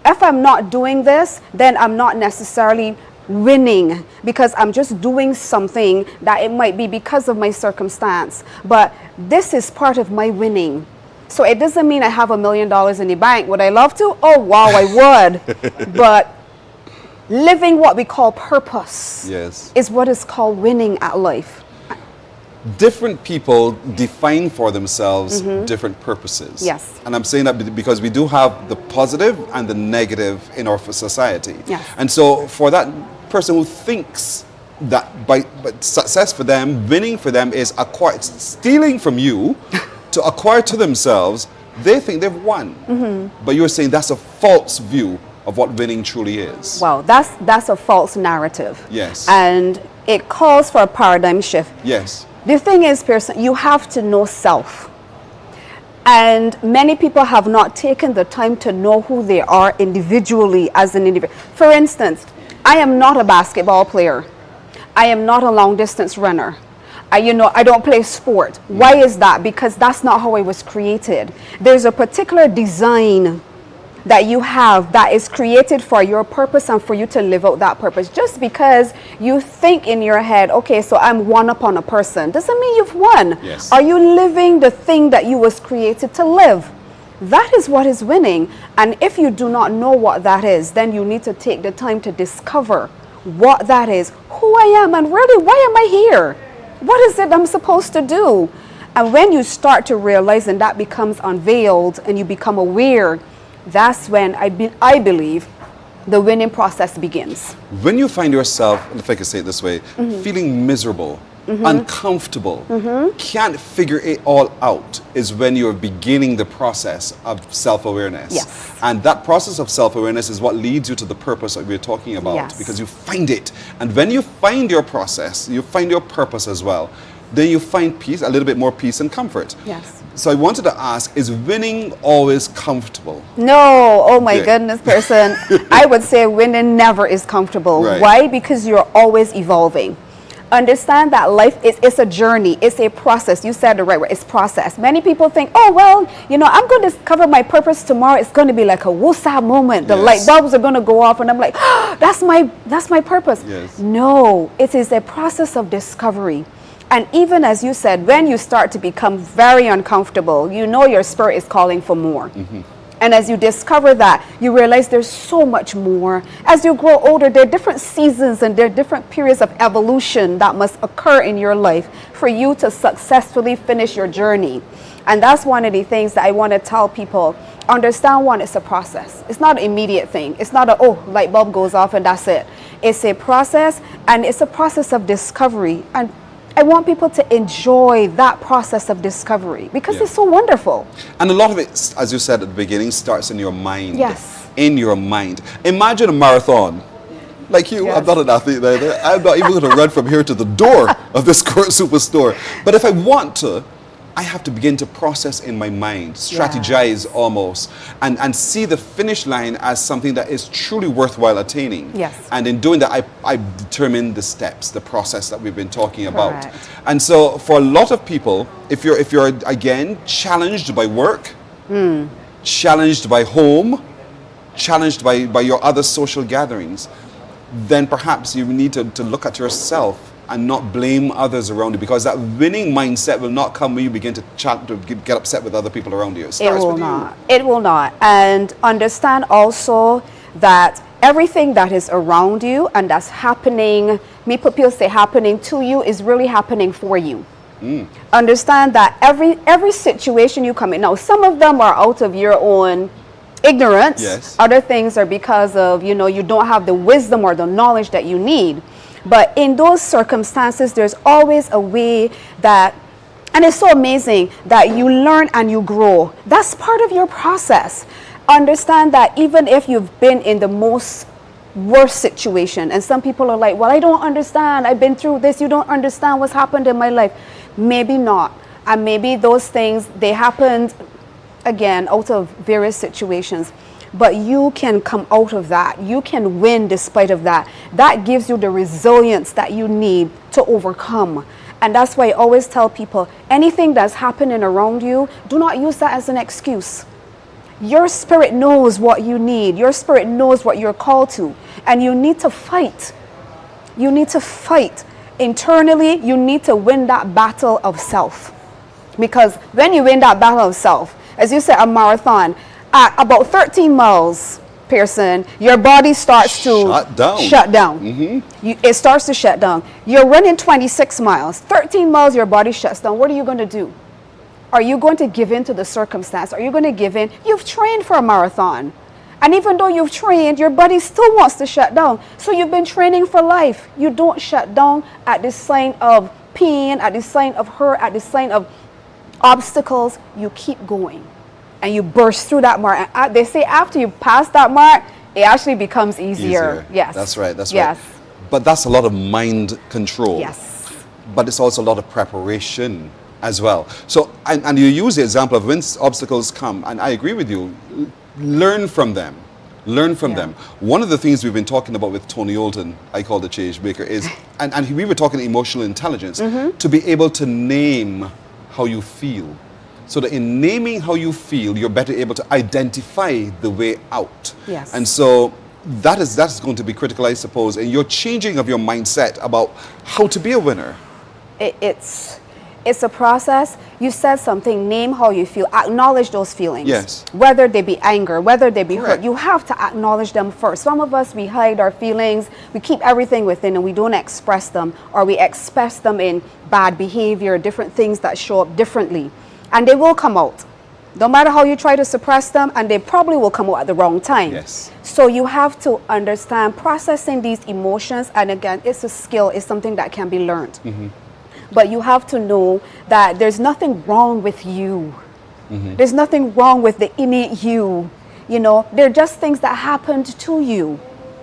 If I'm not doing this, then I'm not necessarily winning, because I'm just doing something that it might be because of my circumstance. But this is part of my winning. So it doesn't mean I have $1 million in the bank. Would I love to? Oh, wow, I would. But living what we call purpose is what is called winning at life. Different people define for themselves different purposes. Yes. And I'm saying that because we do have the positive and the negative in our society. Yes. And so for that person who thinks that by success for them, winning for them is stealing from you to acquire to themselves, they think they've won. But you're saying that's a false view of what winning truly is. Well, that's a false narrative. Yes. And it calls for a paradigm shift. Yes. The thing is, Pearson, you have to know self. And many people have not taken the time to know who they are individually as an individual. For instance, I am not a basketball player. I am not a long distance runner. I don't play sport. Why is that? Because that's not how I was created. There's a particular design that you have that is created for your purpose and for you to live out that purpose. Just because you think in your head, okay, so I'm one upon a person, doesn't mean you've won. Yes. Are you living the thing that you was created to live? That is what is winning. And if you do not know what that is, then you need to take the time to discover what that is, who I am, and really, why am I here? What is it I'm supposed to do? And when you start to realize and that becomes unveiled and you become aware, that's when I believe the winning process begins. When you find yourself, if I could say it this way, feeling miserable, uncomfortable, can't figure it all out, is when you're beginning the process of self-awareness. Yes. And that process of self-awareness is what leads you to the purpose that we're talking about. Yes. Because you find it. And when you find your process, you find your purpose as well, then you find peace, a little bit more peace and comfort. Yes. So I wanted to ask, is winning always comfortable? No, oh my goodness, Pearson. I would say winning never is comfortable. Right. Why? Because you're always evolving. Understand that life is a journey, it's a process. You said the right word, it's process. Many people think, oh, well, I'm going to discover my purpose tomorrow. It's going to be like a woosah moment. The light bulbs are going to go off and I'm like, oh, that's my purpose. Yes. No, it is a process of discovery. And even as you said, when you start to become very uncomfortable, your spirit is calling for more. And as you discover that, you realize there's so much more. As you grow older, there are different seasons and there are different periods of evolution that must occur in your life for you to successfully finish your journey. And that's one of the things that I want to tell people. Understand, one, it's a process. It's not an immediate thing. It's not light bulb goes off and that's it. It's a process, and it's a process of discovery. And I want people to enjoy that process of discovery because it's so wonderful. And a lot of it, as you said at the beginning, starts in your mind. Yes. In your mind. Imagine a marathon. Like you, I'm not an athlete either. I'm not even going to run from here to the door of this superstore. But if I want to, I have to begin to process in my mind, strategize almost, and see the finish line as something that is truly worthwhile attaining. Yes. And in doing that, I determine the steps, the process that we've been talking about. Correct. And so for a lot of people, if you're again challenged by work, challenged by home, challenged by your other social gatherings, then perhaps you need to look at yourself and not blame others around you, because that winning mindset will not come when you begin to get upset with other people around you. It starts with you. It will not. And understand also that everything that is around you and that's happening, people say happening to you, is really happening for you. Understand that every situation you come in, now some of them are out of your own ignorance. Yes. Other things are because of, you don't have the wisdom or the knowledge that you need. But in those circumstances, there's always a way that, and it's so amazing that you learn and you grow. That's part of your process. Understand that even if you've been in the most worst situation, and some people are like, well, I don't understand. I've been through this. You don't understand what's happened in my life. Maybe not. And maybe those things, they happened, again, out of various situations. But you can come out of that. You can win despite of that. That gives you the resilience that you need to overcome. And that's why I always tell people, anything that's happening around you, do not use that as an excuse. Your spirit knows what you need. Your spirit knows what you're called to. And you need to fight. You need to fight. Internally, you need to win that battle of self. Because when you win that battle of self, as you said, a marathon, at about 13 miles, Pearson, your body starts to shut down. It starts to shut down. You're running 26 miles. 13 miles, your body shuts down. What are you going to do? Are you going to give in to the circumstance? Are you going to give in? You've trained for a marathon. And even though you've trained, your body still wants to shut down. So you've been training for life. You don't shut down at the sign of pain, at the sign of hurt, at the sign of obstacles. You keep going. And you burst through that mark. And they say after you pass that mark, it actually becomes easier. Yes. That's right. That's yes. right. But that's a lot of mind control. Yes. But it's also a lot of preparation as well. So, and you use the example of when obstacles come, and I agree with you, learn from them. Learn from them. One of the things we've been talking about with Tony Olton, I call the change maker, is, and we were talking emotional intelligence, to be able to name how you feel. So that in naming how you feel, you're better able to identify the way out. Yes. And so that's going to be critical, I suppose, in your changing of your mindset about how to be a winner. It's a process. You said something, name how you feel, acknowledge those feelings. Yes. Whether they be anger, whether they be hurt, you have to acknowledge them first. Some of us, we hide our feelings, we keep everything within and we don't express them, or we express them in bad behavior, different things that show up differently. And they will come out. No matter how you try to suppress them, and they probably will come out at the wrong time. Yes. So you have to understand processing these emotions, and again, it's a skill, it's something that can be learned. But you have to know that there's nothing wrong with you. There's nothing wrong with the innate you. They're just things that happened to you.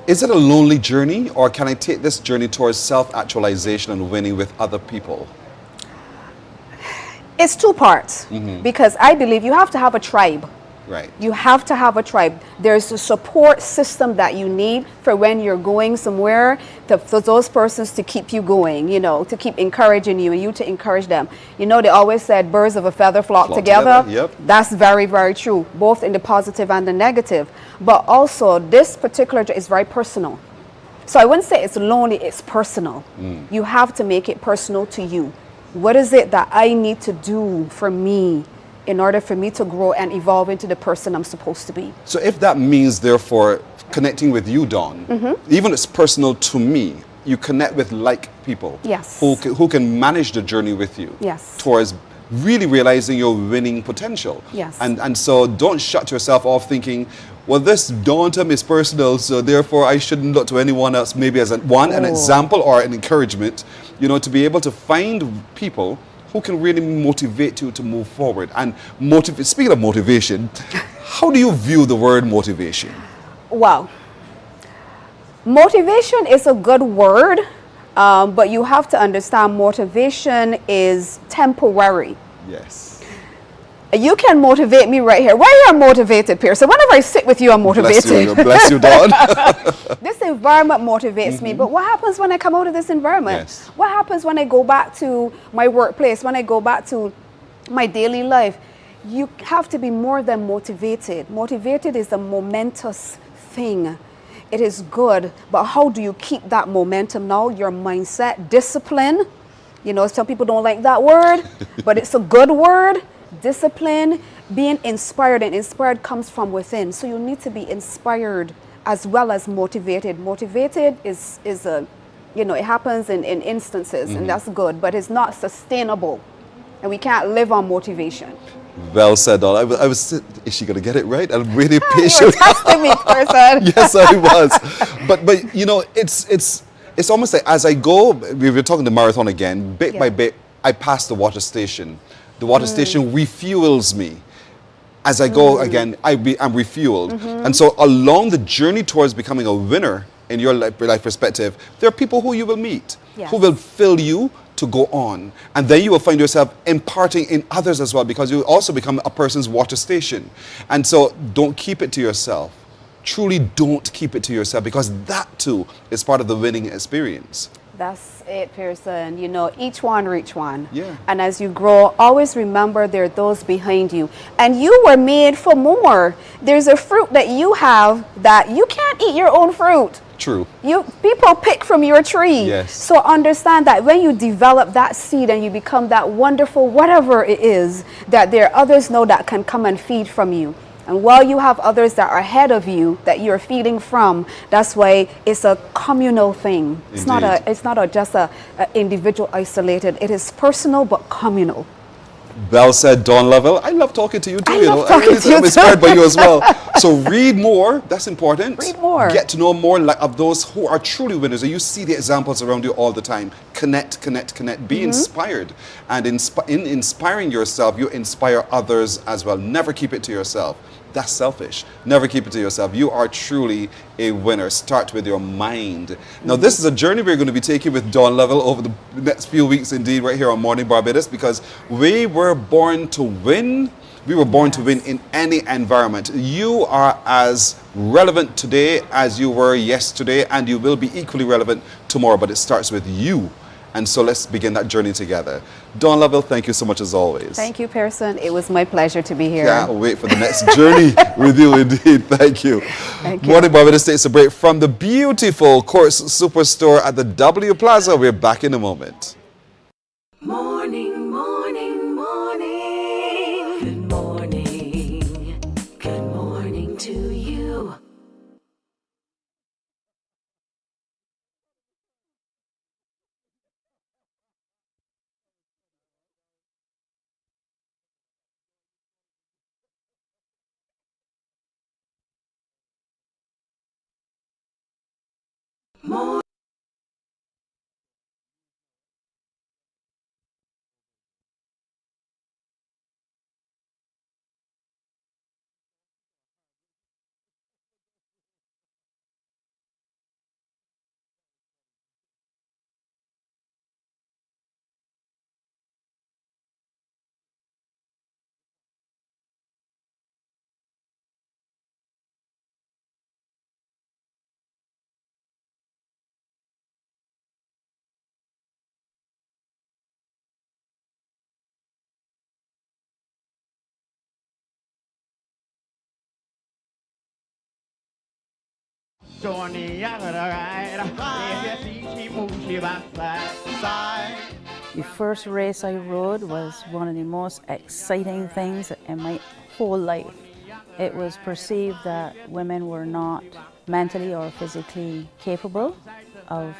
Is it a lonely journey, or can I take this journey towards self-actualization and winning with other people? It's two parts, because I believe you have to have a tribe. Right. You have to have a tribe. There's a support system that you need for when you're going somewhere, for those persons to keep you going, to keep encouraging you and you to encourage them. They always said birds of a feather flock together. Yep. That's very, very true, both in the positive and the negative. But also, this particular is very personal. So I wouldn't say it's lonely, it's personal. You have to make it personal to you. What is it that I need to do for me in order for me to grow and evolve into the person I'm supposed to be? So if that means, therefore, connecting with you, Dawn, even it's personal to me, you connect with like people who can manage the journey with you towards really realizing your winning potential. Yes. And so don't shut yourself off thinking, well, this Dawn term is personal, so therefore I shouldn't look to anyone else, maybe as an example or an encouragement, to be able to find people who can really motivate you to move forward. And speaking of motivation, how do you view the word motivation? Wow. Motivation is a good word, but you have to understand motivation is temporary. Yes. You can motivate me right here. Why are you motivated, Pearson? Whenever I sit with you, I'm motivated. Bless you, Dawn. This environment motivates me. But what happens when I come out of this environment? Yes. What happens when I go back to my workplace, when I go back to my daily life? you have to be more than motivated. Motivated is a momentous thing. It is good, but how do you keep that momentum now? Your mindset, discipline. You know, some people don't like that word, but it's a good word. Discipline, being inspired, and inspired comes from within. So you need to be inspired as well as motivated. Motivated is a, you know, it happens in instances, and that's good, but it's not sustainable. And we can't live on motivation. Well said, Dawn. I was, is she going to get it right? I'm really patient. You were testing me, person. Yes, I was. But you know, it's almost like as I go, we were talking the marathon again, bit by bit, I pass the water station. The water station refuels me. As I go again, I'm refueled. And so along the journey towards becoming a winner in your life perspective, there are people who you will meet, who will fill you to go on. And then you will find yourself imparting in others as well, because you also become a person's water station. And so don't keep it to yourself. Truly don't keep it to yourself, because that too is part of the winning experience. That's it, Pearson. You know, each one reach one. Yeah. And as you grow, always remember there are those behind you. And you were made for more. There's a fruit that you have that you can't eat your own fruit. True. People pick from your tree. Yes. So understand that when you develop that seed and you become that wonderful whatever it is, that there are others know that can come and feed from you. And while you have others that are ahead of you that you're feeding from, that's why it's a communal thing. It's not just a individual isolated. It is personal but communal. Well said, Dawn Lovell. I love talking to you too. I'm inspired by you as well. So read more. That's important. Read more. Get to know more of those who are truly winners. And you see the examples around you all the time. Connect, connect, connect. Be inspired. And in inspiring yourself, you inspire others as well. Never keep it to yourself. That's selfish. Never keep it to yourself. You are truly a winner. Start with your mind. Now, this is a journey we're going to be taking with Dawn Lovell over the next few weeks, indeed, right here on Mornin Barbados, because we were born to win. We were born to win in any environment. You are as relevant today as you were yesterday, and you will be equally relevant tomorrow, but it starts with you. And so let's begin that journey together. Dawn Lovell, thank you so much as always. Thank you, Pearson. It was my pleasure to be here. Can't wait for the next journey with you, indeed. Thank you. Thank you. Mornin Barbados takes a break from the beautiful Courts Superstore at the W Plaza. We're back in a moment. Morning, morning, morning. Good morning. Good morning to you. More. The first race I rode was one of the most exciting things in my whole life. It was perceived that women were not mentally or physically capable of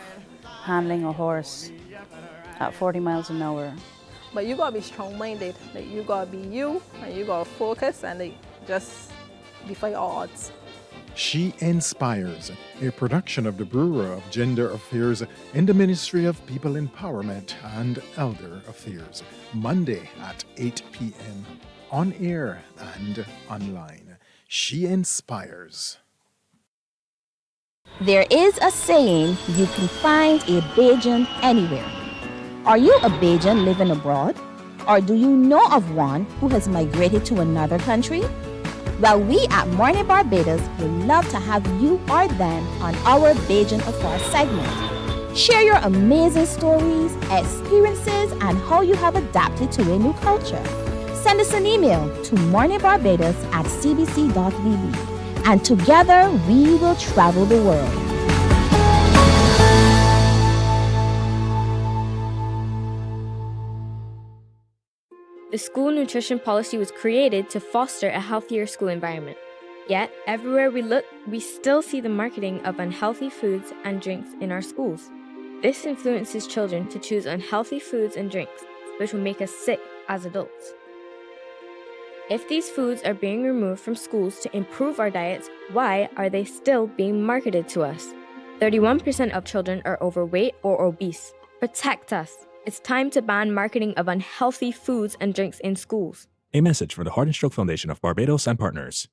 handling a horse at 40 miles an hour. But you gotta be strong-minded. Like, you gotta be you, and you gotta focus and just defy all odds. She Inspires, a production of the Bureau of Gender Affairs in the Ministry of People Empowerment and Elder Affairs. Monday at 8 p.m. on air and online. She Inspires. There is a saying, you can find a Bajan anywhere. Are you a Bajan living abroad? Or do you know of one who has migrated to another country? Well, we at Mornin Barbados would love to have you or them on our Bajan Affair segment. Share your amazing stories, experiences, and how you have adapted to a new culture. send us an email to morninbarbados@cbc.vb. And together we will travel the world. The school nutrition policy was created to foster a healthier school environment. Yet, everywhere we look, we still see the marketing of unhealthy foods and drinks in our schools. This influences children to choose unhealthy foods and drinks, which will make us sick as adults. If these foods are being removed from schools to improve our diets, why are they still being marketed to us? 31% of children are overweight or obese. Protect us. It's time to ban marketing of unhealthy foods and drinks in schools. A message from the Heart and Stroke Foundation of Barbados and partners.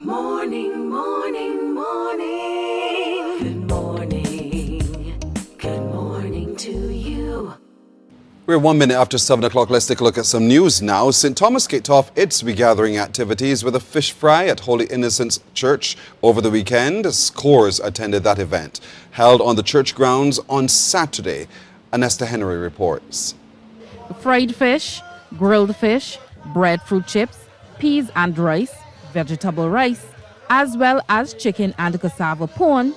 Morning, morning, morning. Good morning. Good morning to you. We're 1 minute after 7 o'clock. Let's take a look at some news now. St. Thomas kicked off its regathering activities with a fish fry at Holy Innocents Church over the weekend. Scores attended that event, held on the church grounds on Saturday. Anesta Henry reports. Fried fish, grilled fish, breadfruit chips, peas and rice, vegetable rice, as well as chicken and cassava pone.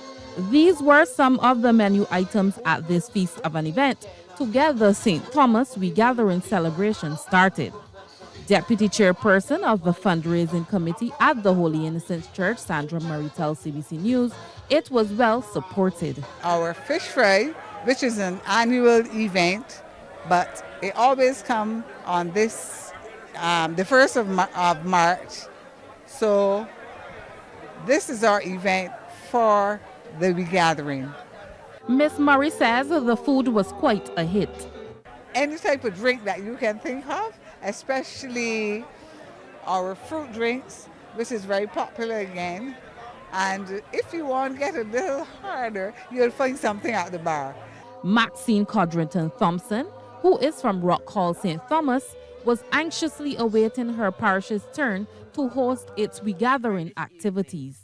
These were some of the menu items at this feast of an event. Together, St. Thomas Regathering celebration started. Deputy Chairperson of the Fundraising Committee at the Holy Innocents Church, Sandra Murray, tells CBC News, it was well supported. Our fish fry, which is an annual event, but it always comes on this, the 1st of March. So this is our event for the regathering. Miss Murray says the food was quite a hit. Any type of drink that you can think of, especially our fruit drinks, which is very popular again. And if you want to get a little harder, you'll find something at the bar. Maxine Codrington Thompson, who is from Rock Hall, St. Thomas, was anxiously awaiting her parish's turn to host its regathering activities.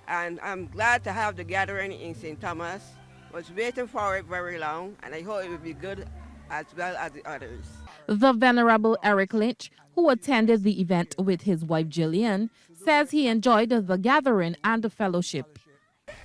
And I'm glad to have the gathering in St. Thomas. Was waiting for it very long, and I hope it will be good as well as the others. The Venerable Eric Lynch, who attended the event with his wife Jillian, says he enjoyed the gathering and the fellowship.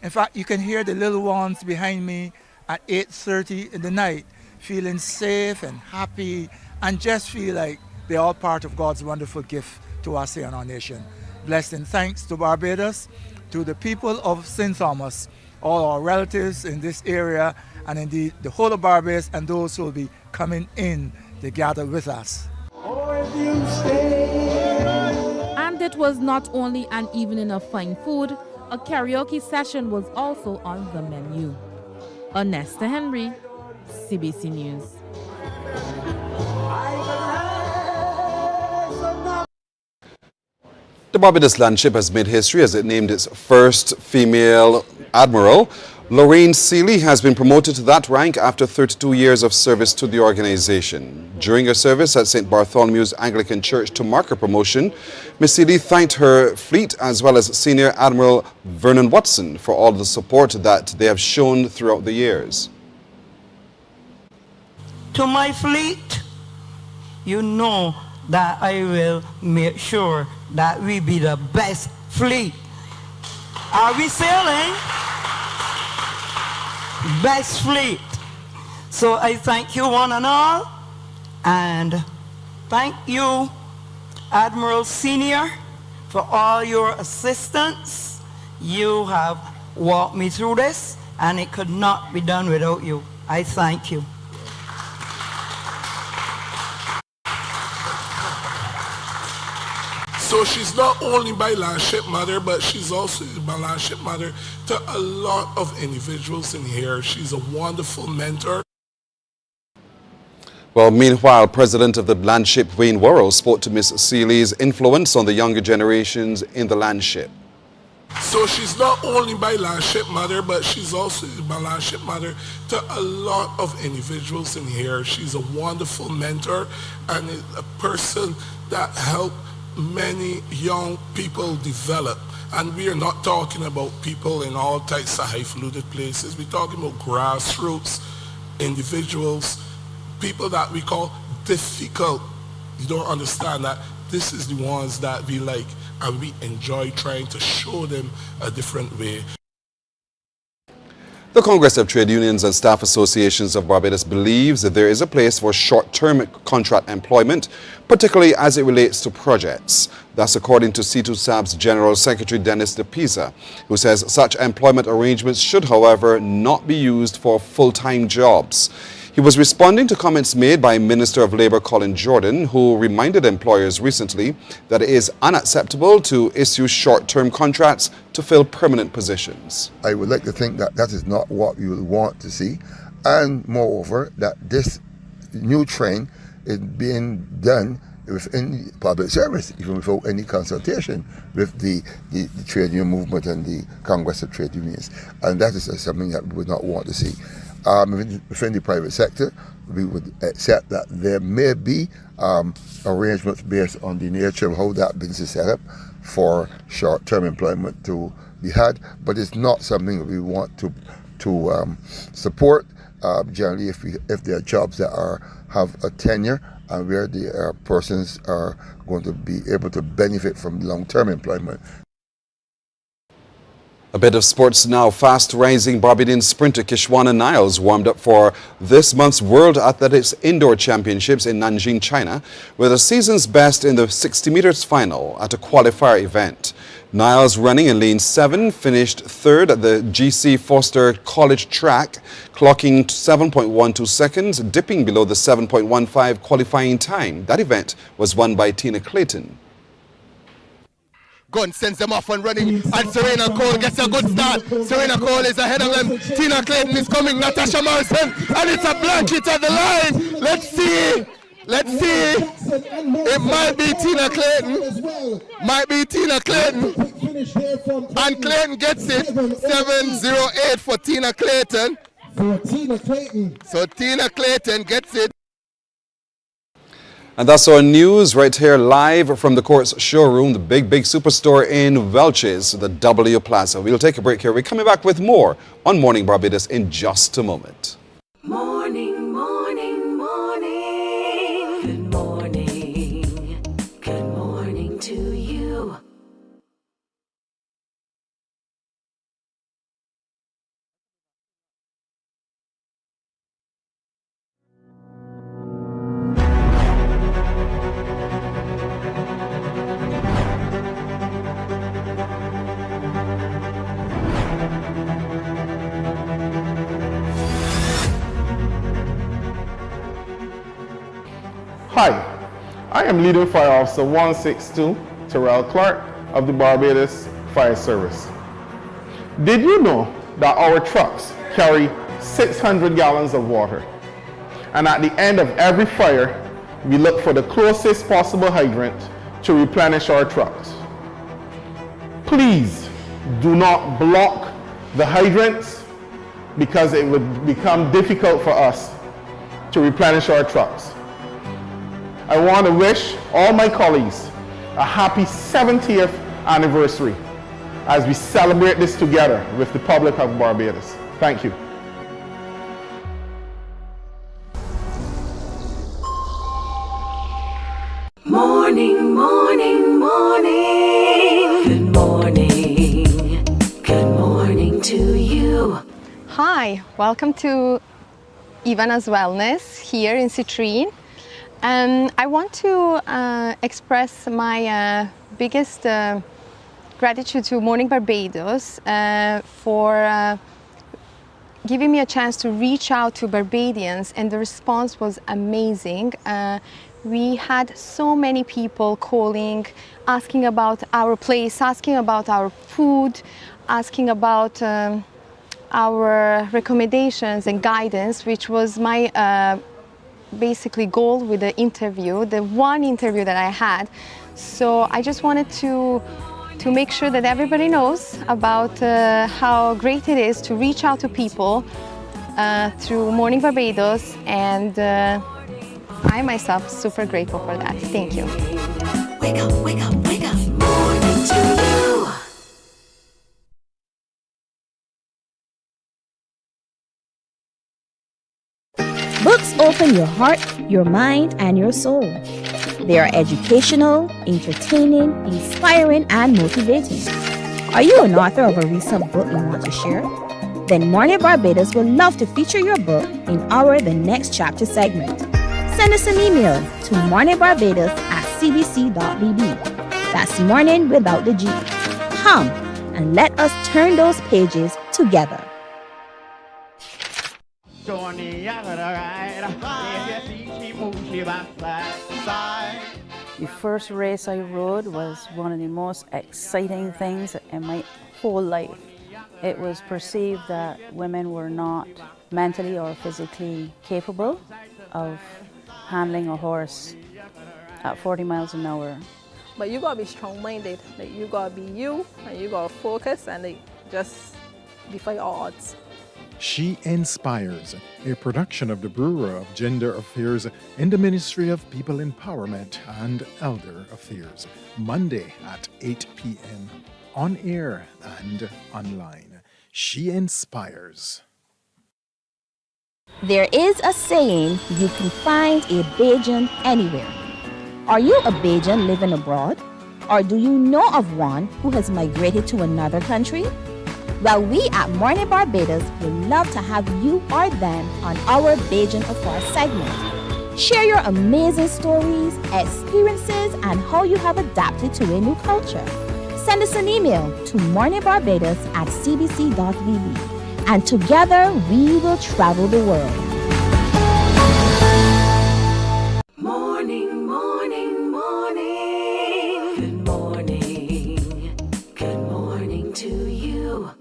In fact, you can hear the little ones behind me at 8:30 in the night, feeling safe and happy, and just feel like they're all part of God's wonderful gift to us here in our nation. Blessed and thanks to Barbados, to the people of St. Thomas, all our relatives in this area, and indeed the whole of Barbados and those who will be coming in to gather with us. And it was not only an evening of fine food, a karaoke session was also on the menu. Anesta Henry, CBC News. The Barbados Landship has made history as it named its first female admiral. Lorraine Seeley has been promoted to that rank after 32 years of service to the organization. During her service at St. Bartholomew's Anglican Church to mark her promotion, Ms. Seeley thanked her fleet as well as Senior Admiral Vernon Watson for all the support that they have shown throughout the years. To my fleet, you know that I will make sure that we be the best fleet. Are we sailing? Best fleet. So I thank you one and all, and thank you, Admiral Senior, for all your assistance. You have walked me through this, and it could not be done without you. I thank you. So she's not only my Landship mother, but she's also my Landship mother to a lot of individuals in here. She's a wonderful mentor. Well, meanwhile, President of the Landship, Wayne Worrell, spoke to Ms. Seeley's influence on the younger generations in the Landship. So she's not only my Landship mother, but she's also my Landship mother to a lot of individuals in here. She's a wonderful mentor and a person that helped many young people develop. And we are not talking about people in all types of highfalutin places. We're talking about grassroots individuals, people that we call difficult You don't understand that this is the ones that we like and we enjoy trying to show them a different way. The Congress of Trade Unions and Staff Associations of Barbados believes that there is a place for short-term contract employment, particularly as it relates to projects. That's according to C2SAB's General Secretary Dennis De Pisa, who says such employment arrangements should, however, not be used for full-time jobs. He was responding to comments made by Minister of Labour Colin Jordan, who reminded employers recently that it is unacceptable to issue short-term contracts to fill permanent positions. I would like to think that that is not what we would want to see, and moreover, that this new trend is being done within public service, even without any consultation with the trade union movement and the Congress of Trade Unions. And that is something that we would not want to see. Within the private sector, we would accept that there may be arrangements based on the nature of how that business is set up for short-term employment to be had, but it's not something that we want to support. Generally, if there are jobs that have a tenure and where the persons are going to be able to benefit from long-term employment. A bit of sports now. Fast-rising Barbadian sprinter Kishwana Niles warmed up for this month's World Athletics Indoor Championships in Nanjing, China, with a season's best in the 60 meters final at a qualifier event. Niles, running in lane 7, finished third at the GC Foster College track, clocking 7.12 seconds, dipping below the 7.15 qualifying time. That event was won by Tina Clayton. Gun sends them off and running, and Serena Cole gets a good start. Serena Cole is ahead of them. Tina Clayton is coming, Natasha Morrison, and it's a blanket at the line. Let's see. It might be Tina Clayton. Might be Tina Clayton. And Clayton gets it. 7:08 for Tina Clayton. So Tina Clayton gets it. And that's our news right here live from the court's showroom, the big superstore in Welches, the W Plaza. We'll take a break here. We're coming back with more on Morning Barbados in just a moment. Morning, morning, morning. Good morning. Good morning to you. Hi, I am Leading Fire Officer 162, Terrell Clark of the Barbados Fire Service. Did you know that our trucks carry 600 gallons of water? And at the end of every fire, we look for the closest possible hydrant to replenish our trucks. Please do not block the hydrants because it would become difficult for us to replenish our trucks. I want to wish all my colleagues a happy 70th anniversary as we celebrate this together with the public of Barbados. Thank you. Morning, morning, morning. Good morning. Good morning to you. Hi, welcome to Ivana's Wellness here in Citrine. I want to express my biggest gratitude to Mornin Barbados for giving me a chance to reach out to Barbadians, and the response was amazing. We had so many people calling, asking about our place, asking about our food, asking about our recommendations and guidance, which was my basically goal with the interview, the one interview that I had. So I just wanted to make sure that everybody knows about how great it is to reach out to people through Mornin Barbados, and I myself super grateful for that. Thank you. Wake up, wake up, wake up. Morning to you. Books open your heart, your mind, and your soul. They are educational, entertaining, inspiring, and motivating. Are you an author of a recent book you want to share? Then Mornin Barbados would love to feature your book in our The Next Chapter segment. Send us an email to morninbarbados@cbc.bb. That's morning without the G. Come and let us turn those pages together. The first race I rode was one of the most exciting things in my whole life. It was perceived that women were not mentally or physically capable of handling a horse at 40 miles an hour. But you gotta be strong-minded. Like you gotta be you, and you gotta focus and like just defy all odds. She Inspires, a production of the Bureau of Gender Affairs in the Ministry of People Empowerment and Elder Affairs, Monday at 8 p.m. on air and online. She Inspires. There is a saying, you can find a Bajan anywhere. Are you a Bajan living abroad? Or do you know of one who has migrated to another country? Well, we at Mornin Barbados would love to have you or them on our Bajan Afar segment. Share your amazing stories, experiences, and how you have adapted to a new culture. Send us an email to morninbarbados@cbc.bb, and together we will travel the world. Morning, morning, morning. Good morning. Good morning to you.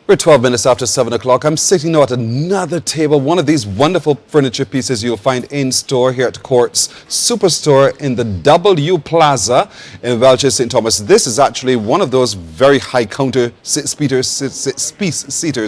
We're 12 minutes after 7 o'clock. I'm sitting now at another table, one of these wonderful furniture pieces you'll find in store here at Court's Superstore in the W Plaza in Welches St. Thomas. This is actually one of those very high counter seaters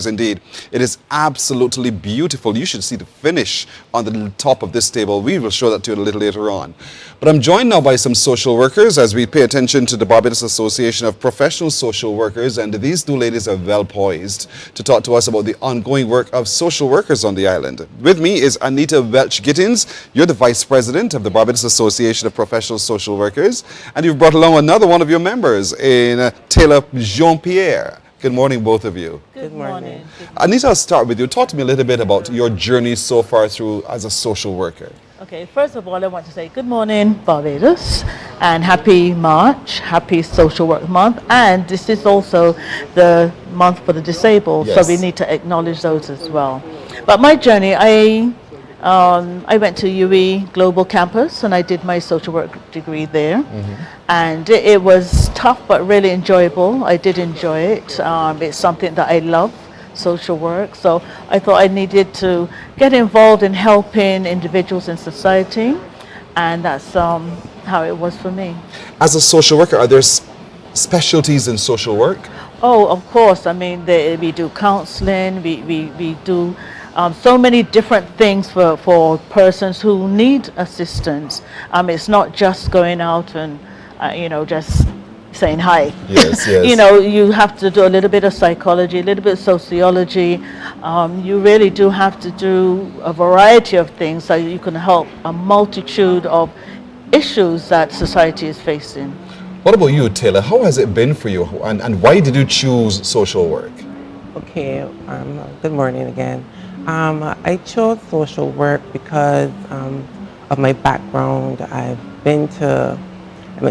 indeed. It is absolutely beautiful. You should see the finish on the top of this table. We will show that to you a little later on. But I'm joined now by some social workers as we pay attention to the Barbados Association of Professional Social Workers, and these two ladies are well poised to talk to us about the ongoing work of social workers on the island. With me is Anita Welch-Gittins. You're the Vice President of the Barbados Association of Professional Social Workers, and you've brought along another one of your members in Taylor Jean-Pierre. Good morning, both of you. Good morning. Anita, I'll start with you. Talk to me a little bit about your journey so far through as a social worker. Okay, first of all, I want to say good morning, Barbados, and happy March, happy Social Work Month, and this is also the month for the disabled, Yes. so we need to acknowledge those as well. But my journey, I went to UE Global Campus, and I did my social work degree there, and it was tough but really enjoyable. I did enjoy it. It's something that I love. Social work, so I thought I needed to get involved in helping individuals in society, and that's how it was for me. As a social worker, are there specialties in social work? Oh, of course. I mean, we do counseling, we do so many different things for persons who need assistance. It's not just going out and just saying hi. Yes, yes. You have to do a little bit of psychology, a little bit of sociology. You really do have to do a variety of things so you can help a multitude of issues that society is facing. What about you, Taylor? How has it been for you, and why did you choose social work? Okay, good morning again. I chose social work because of my background. I went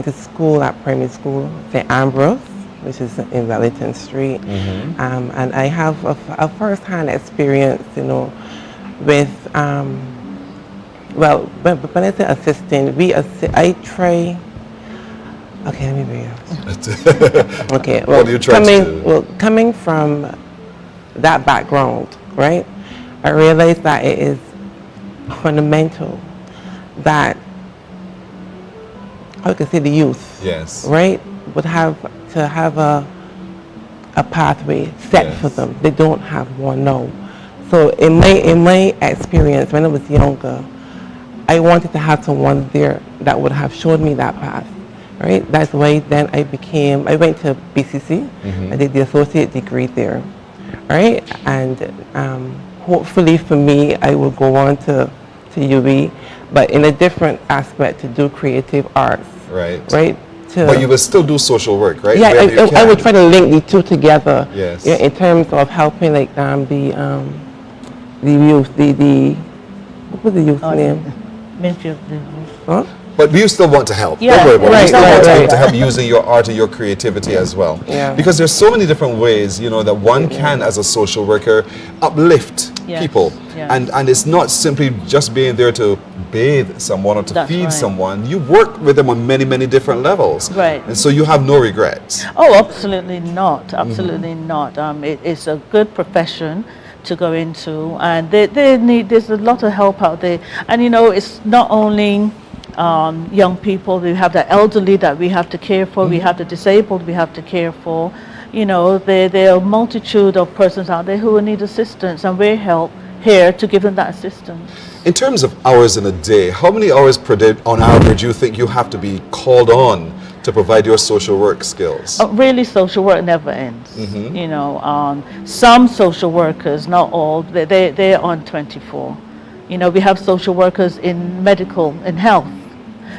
to school at primary school, St. Ambrose, which is in Wellington Street. And I have a first-hand experience, with, well, when I say assisting, I try, okay, let me bring it. Okay, well, What do you try to do? Well, coming from that background, right, I realized that it is fundamental that, how can I say, the youth, Yes. right, would have to have a pathway set for them. They don't have one now. So in my experience, when I was younger, I wanted to have someone there that would have showed me that path, right? That's why then I went to BCC, I did the associate degree there, right? And hopefully for me, I will go on to UE but in a different aspect to do creative arts. Right. Right. But you will still do social work, right? Yeah, I would try to link the two together. Yes. Yeah, in terms of helping like the youth, what was the youth name? Huh? But you still want to help. Yeah, Don't worry about it. You still want right. to help using your art and your creativity as well. Yeah. Because there's so many different ways, you know, that one can, as a social worker, uplift people. Yes. And it's not simply just being there to bathe someone or to feed someone. You work with them on many, many different levels. Right. And so you have no regrets. Oh, absolutely not. Absolutely not. It's a good profession to go into, and there's a lot of help out there. And you know, it's not only young people. We have the elderly that we have to care for. We have the disabled we have to care for. You know, there are a multitude of persons out there who will need assistance, and we're here to give them that assistance. In terms of hours in a day, how many hours per day on average do you think you have to be called on to provide your social work skills? Really, social work never ends. You know, some social workers, not all, they're on 24. You know, we have social workers in medical, in health.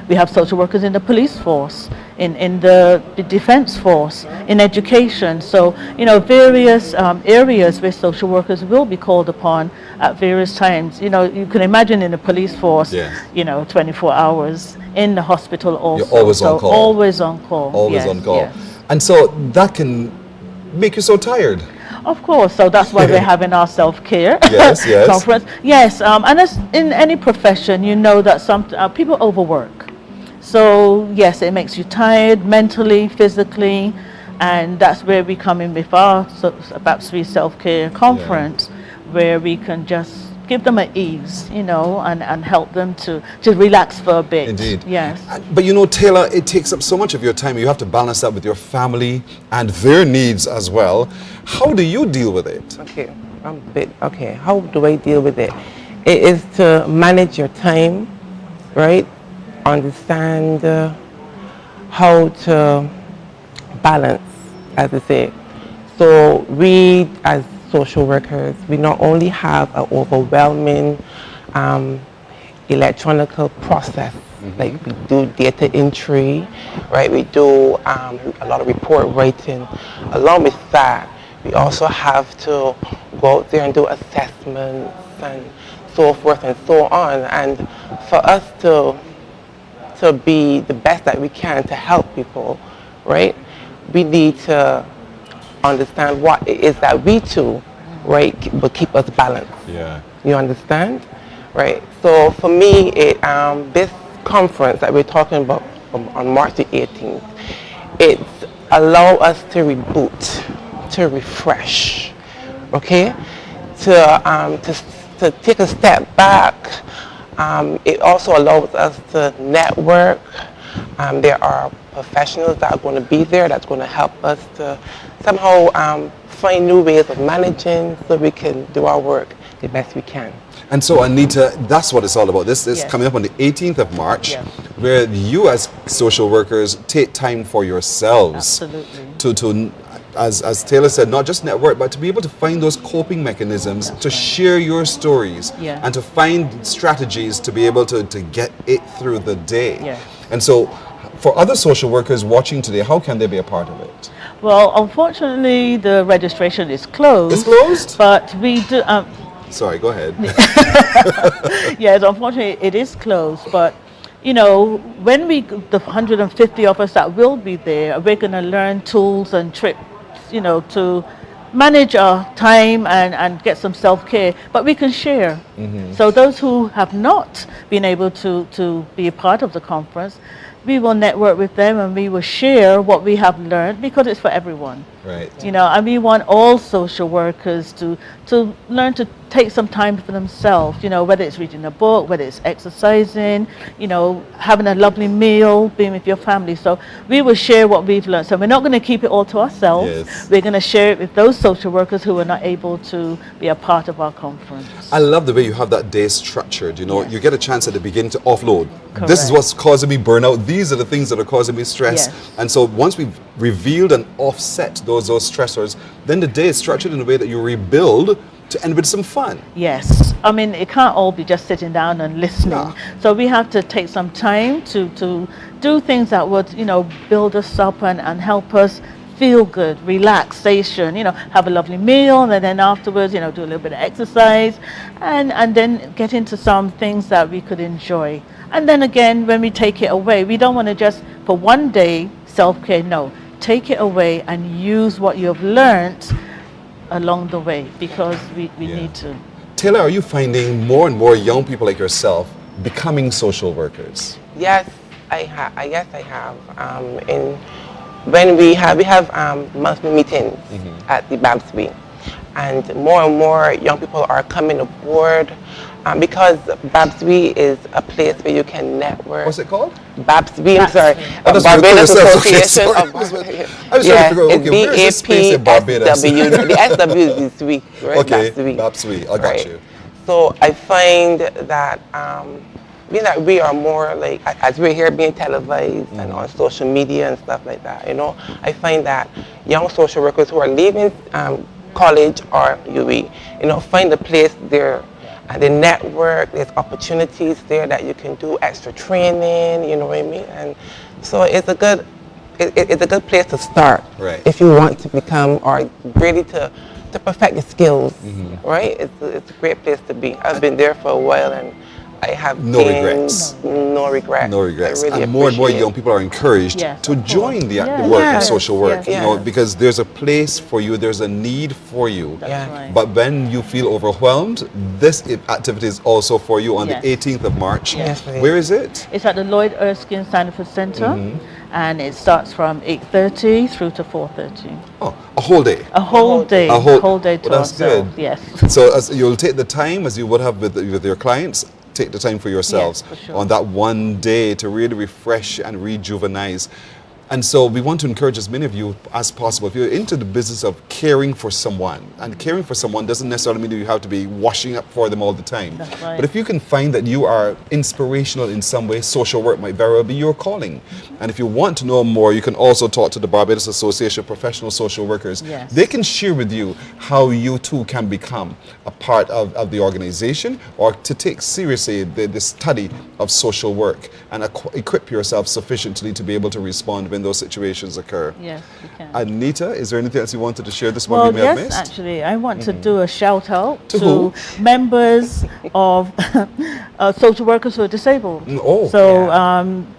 We have social workers in the police force, in the defense force, in education. So, you know, various areas where social workers will be called upon at various times. You know, you can imagine in the police force, you know, 24 hours. In the hospital also. You're always on call. Always on call. Always yes, on call. Yes. And so that can make you so tired. Of course, so that's why we're having our self-care yes. conference. Yes, and as in any profession, you know that some people overwork. So yes, it makes you tired mentally, physically, and that's where we come in with our BAPSB self-care conference, where we can just give them at ease, you know, and help them to relax for a bit. Indeed. Yes. But you know, Taylor, it takes up so much of your time. You have to balance that with your family and their needs as well. How do you deal with it? Okay, how do I deal with it? It is to manage your time, right? Understand how to balance, as I say. So we, as social workers, we not only have an overwhelming electronic process, like we do data entry, right? We do a lot of report writing. Along with that, we also have to go out there and do assessments and so forth and so on. And for us to be the best that we can to help people, right? We need to understand what it is that we do, right, but keep us balanced. Yeah. You understand? Right. So for me, this conference that we're talking about on March the 18th, it's allow us to reboot, to refresh, okay? To take a step back. It also allows us to network. There are professionals that are going to be there that's going to help us to somehow find new ways of managing so we can do our work the best we can. And so, Anita, that's what it's all about. This is coming up on the 18th of March, where you as social workers take time for yourselves. Absolutely. To as Taylor said, not just network, but to be able to find those coping mechanisms, to share your stories, and to find strategies to be able to get it through the day. And so, for other social workers watching today, how can they be a part of it? Well, unfortunately, the registration is closed. It's closed? But we do... Sorry, go ahead. Yes, unfortunately, it is closed. But, you know, when the 150 of us that will be there, we're going to learn tools and tricks, you know, to manage our time and get some self-care. But we can share. So those who have not been able to be a part of the conference, we will network with them and we will share what we have learned, because it's for everyone. Right. You know, and we want all social workers to learn to take some time for themselves, you know, whether it's reading a book, whether it's exercising, you know, having a lovely meal, being with your family. So we will share what we've learned. So we're not going to keep it all to ourselves. Yes. We're going to share it with those social workers who are not able to be a part of our conference. I love the way you have that day structured. You know, you get a chance at the beginning to offload. Correct. This is what's causing me burnout. These are the things that are causing me stress. And so once we've revealed and offset those stressors, then the day is structured in a way that you rebuild to end with some fun. Yes, I mean, it can't all be just sitting down and listening. So we have to take some time to do things that would, you know, build us up and help us feel good, relaxation, you know, have a lovely meal, and then afterwards, you know, do a little bit of exercise, and then get into some things that we could enjoy. And then again, when we take it away, we don't want to just, for one day, self-care, no. Take it away and use what you have learned along the way, because we need to. Taylor, are you finding more and more young people like yourself becoming social workers? Yes, I have. Yes, I have. When we have monthly meetings at the BABSB, and more young people are coming aboard because BABSB is a place where you can network. What's it called? BABSB, I'm sorry. Barbados Association of I was trying to figure out, okay, where is this space in Barbados? The SW is this week, right? Okay, BABSB, I got you. So I find that we are more like, as we're here being televised and on social media and stuff like that, you know, I find that young social workers who are leaving college or UE, you know, find a place there. And the network, there's opportunities there that you can do extra training, you know what I mean? And so it's a good place to start if you want to become, or really to perfect your skills, right? It's a great place to be. I've been there for a while, and I have no regrets. No regrets. No regrets. Really and more and more young people are encouraged to join the work in social work, you know, because there's a place for you, there's a need for you. But when you feel overwhelmed, this activity is also for you on the 18th of March. Where is it? It's at the Lloyd Erskine Sanford Center, and it starts from 8:30 through to 4:30. Oh, a whole day. A whole day. A whole day to that's good. Yes. So as you'll take the time, as you would have with your clients, take the time for yourselves on that one day to really refresh and rejuvenize. And so we want to encourage as many of you as possible. If you're into the business of caring for someone, and caring for someone doesn't necessarily mean that you have to be washing up for them all the time. That's right. But if you can find that you are inspirational in some way, social work might very well be your calling. And if you want to know more, you can also talk to the Barbados Association of Professional Social Workers. Yes. They can share with you how you too can become a part of the organization, or to take seriously the study of social work and equip yourself sufficiently to be able to respond when those situations occur. Yes, you can. Anita, is there anything else you wanted to share this morning? Well, yes, actually, I want to do a shout out to members of social workers who are disabled.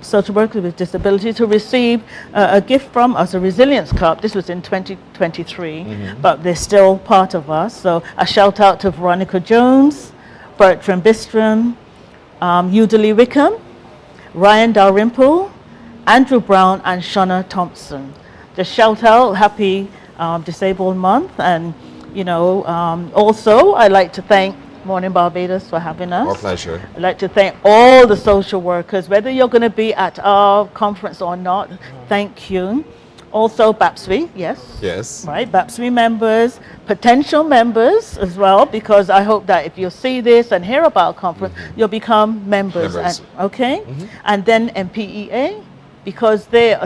Social workers with disability to receive a gift from us, a Resilience Cup. This was in 2023, but they're still part of us. So a shout out to Veronica Jones, Bertram Bistrom, Udally Wickham, Ryan Dalrymple, Andrew Brown, and Shona Thompson. Just shout out, happy Disabled Month. And, you know, also I'd like to thank Mornin Barbados for having us. Our pleasure. I'd like to thank all the social workers, whether you're going to be at our conference or not, thank you. Also BABSB, yes. Right, BABSB members, potential members as well, because I hope that if you see this and hear about our conference, you'll become members. And then MPEA, because they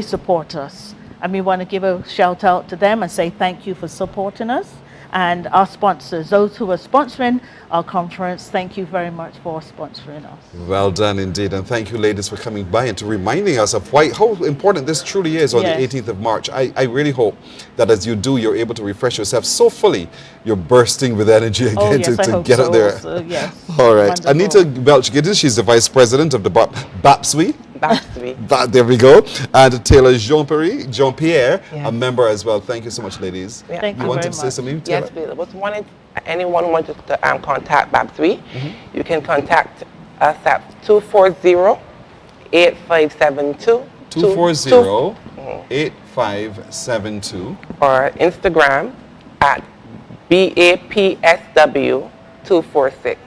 support us. And we want to give a shout out to them and say thank you for supporting us. And our sponsors, those who are sponsoring our conference, thank you very much for sponsoring us. Well done indeed, and thank you ladies for coming by and to reminding us of how important this truly is on the 18th of March. I really hope that as you do, you're able to refresh yourself so fully, you're bursting with energy again to get out there. Also, yes. All right, wonderful. Anita Welch-Giddens, she's the Vice President of the BABSB. There we go. And Taylor Jean-Pierre, a member as well. Thank you so much, ladies. Thank you wanted to say something, Taylor? Yes, please. Anyone who wants to contact BABSB, you can contact us at 240-8572. 240-8572. Or Instagram at BAPSW246.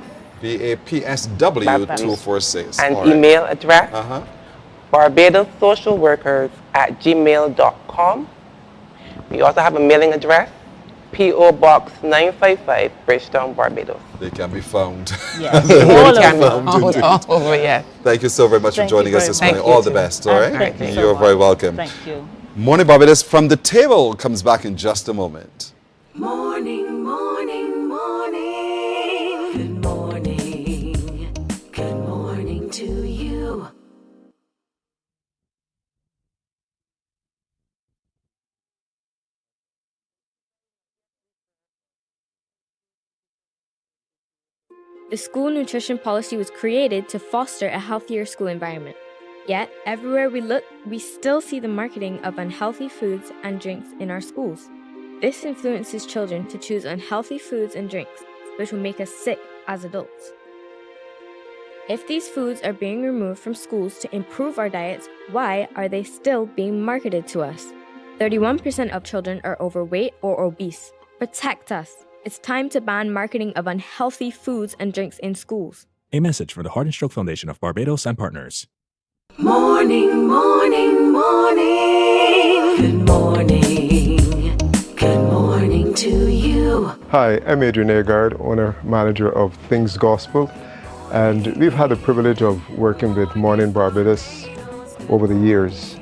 BAPSW246. And email address BarbadosSocialWorkers@gmail.com. We also have a mailing address, P.O. Box 955, Bridgetown, Barbados. They can be found. Yes. Thank you so very much for joining us this morning. All the best, all right? Thank you so You're very welcome. Thank you. Mornin Barbados from the table comes back in just a moment. Morning, morning, morning. Good morning. The school nutrition policy was created to foster a healthier school environment. Yet, everywhere we look, we still see the marketing of unhealthy foods and drinks in our schools. This influences children to choose unhealthy foods and drinks, which will make us sick as adults. If these foods are being removed from schools to improve our diets, why are they still being marketed to us? 31% of children are overweight or obese. Protect us. It's time to ban marketing of unhealthy foods and drinks in schools. A message for the Heart and Stroke Foundation of Barbados and partners. Morning, morning, morning. Good morning. Good morning to you. Hi, I'm Adrian Agard, owner-manager of Things Gospel, and we've had the privilege of working with Mornin Barbados over the years.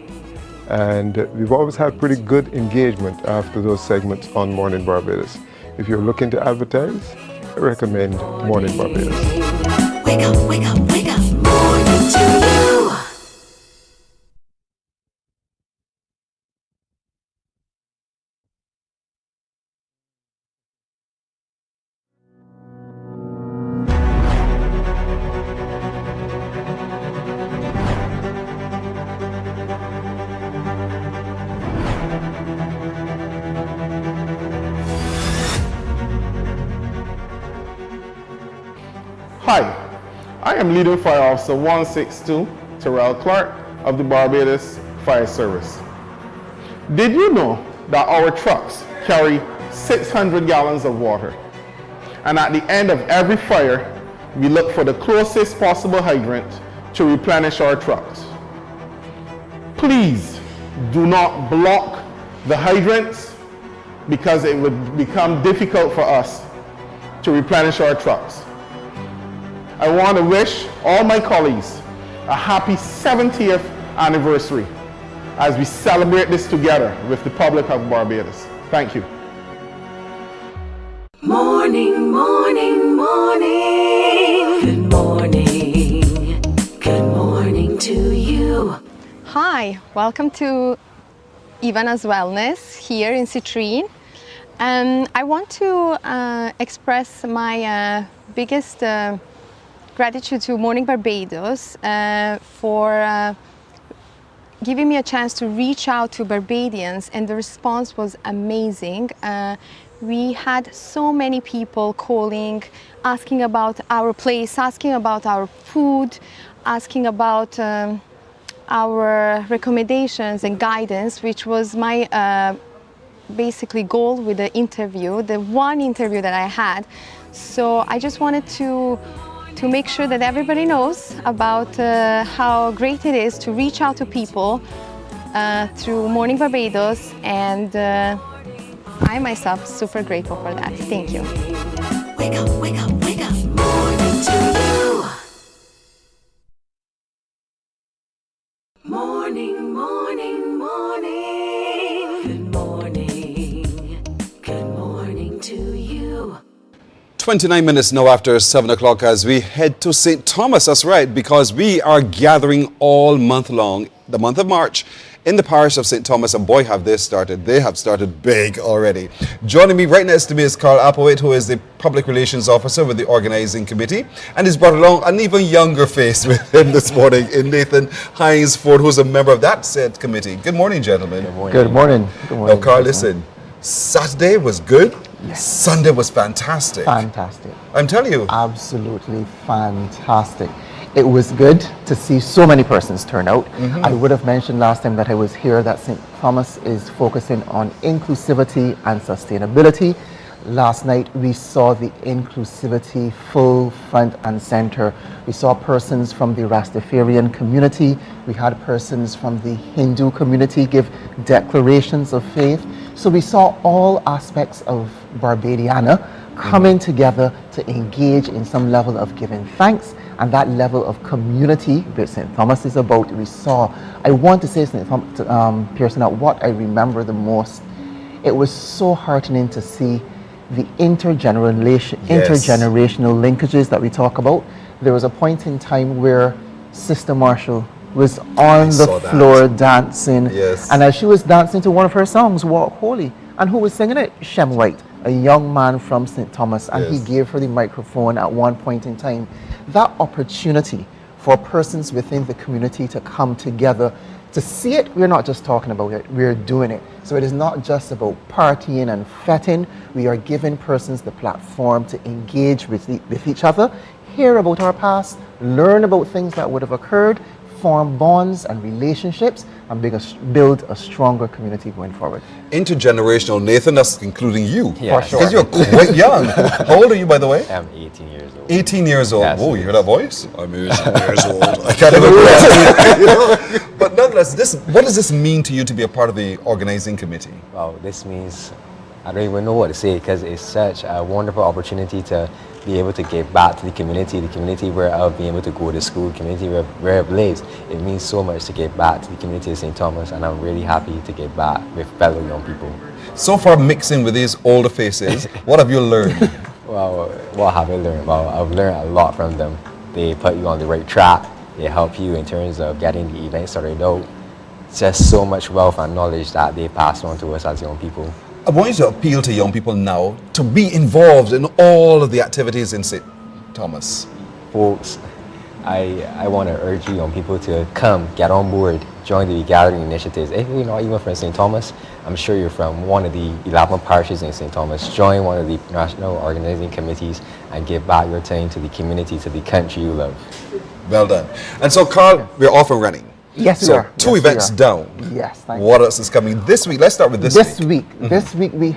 And we've always had pretty good engagement after those segments on Mornin Barbados. If you're looking to advertise, I recommend Mornin Barbados. Wake up, wake up, wake up. Morning to you. Hi, I am Leading Fire Officer 162, Terrell Clark of the Barbados Fire Service. Did you know that our trucks carry 600 gallons of water? And at the end of every fire, we look for the closest possible hydrant to replenish our trucks. Please do not block the hydrants because it would become difficult for us to replenish our trucks. I want to wish all my colleagues a happy 70th anniversary as we celebrate this together with the public of Barbados. Thank you. Morning, morning, morning. Good morning. Good morning to you. Hi, welcome to Ivana's Wellness here in Citrine. I want to express my biggest gratitude to Mornin Barbados for giving me a chance to reach out to Barbadians, and the response was amazing. We had so many people calling, asking about our place, asking about our food, asking about our recommendations and guidance, which was my basically goal with the interview, the one interview that I had. So I just wanted to make sure that everybody knows about how great it is to reach out to people through Mornin Barbados, and I myself super grateful for that. Thank you. Wake up, wake up, wake up. Morning to you. Morning, morning, morning. Good morning. Good morning to you. 29 minutes now after 7 o'clock as we head to St. Thomas. That's right, because we are gathering all month long, the month of March, in the parish of St. Thomas. And boy, have they started. They have started big already. Joining me right next to me is Carl Applewhite, who is the Public Relations Officer with the Organizing Committee. And he's brought along an even younger face with him this morning in Nathan Hines-Ford, who's a member of that said committee. Good morning, gentlemen. Good morning. Good morning. Good morning. Now, Carl, listen. Saturday was good. Yes. Sunday was fantastic. Fantastic. I'm telling you. Absolutely fantastic. It was good to see so many persons turn out. Mm-hmm. I would have mentioned last time that I was here that St. Thomas is focusing on inclusivity and sustainability. Last night we saw the inclusivity full front and center. We saw persons from the Rastafarian community. We had persons from the Hindu community give declarations of faith. So we saw all aspects of Barbadiana coming together to engage in some level of giving thanks, and that level of community which St. Thomas is about. We saw, I want to say, St. Pearson, that what I remember the most, it was so heartening to see the intergenerational linkages that we talk about. There was a point in time where Sister Marshall was on the floor dancing, and as she was dancing to one of her songs, Walk Holy, and who was singing it? Shem White. a young man from St. Thomas, and he Yes. gave her the microphone at one point in time. That opportunity for persons within the community to come together to see it, we're not just talking about it, we're doing it. So it is not just about partying and fetting. We are giving persons the platform to engage with each other, hear about our past, learn about things that would have occurred, form bonds and relationships, and build a stronger community going forward. Intergenerational, Nathan, that's including you. Yeah, for sure. Because you're quite young. How old are you, by the way? I'm 18 years old. 18 years old. Yes. Oh, you hear that voice? I'm 18 years old. I can't even believe you know? But nonetheless, what does this mean to you to be a part of the organizing committee? Wow, this means I don't even know what to say because it's such a wonderful opportunity to be able to give back to the community where I've been able to go to school, community where I've lived. It means so much to give back to the community of St. Thomas, and I'm really happy to give back with fellow young people. So far, mixing with these older faces, what have you learned? Well, what have I learned? Well, I've learned a lot from them. They put you on the right track. They help you in terms of getting the event started out. Just so much wealth and knowledge that they pass on to us as young people. I want you to appeal to young people now to be involved in all of the activities in St. Thomas. Folks, I want to urge you young people to come, get on board, join the gathering initiatives. If you're not even from St. Thomas, I'm sure you're from one of the 11 parishes in St. Thomas. Join one of the national organizing committees and give back your time to the community, to the country you love. Well done. And so, Carl, we're off and running. Yes, so we are. Two Yes, events we are. down. Yes, thank What else is coming this week? Let's start with this week. This week we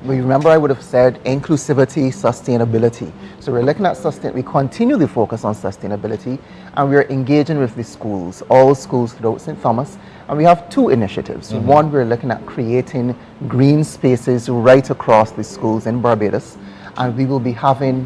remember I would have said inclusivity, sustainability. So we're looking at we continue the focus on sustainability, and we're engaging with the schools, all schools throughout St. Thomas. And we have two initiatives. One, we're looking at creating green spaces right across the schools in Barbados. And we will be having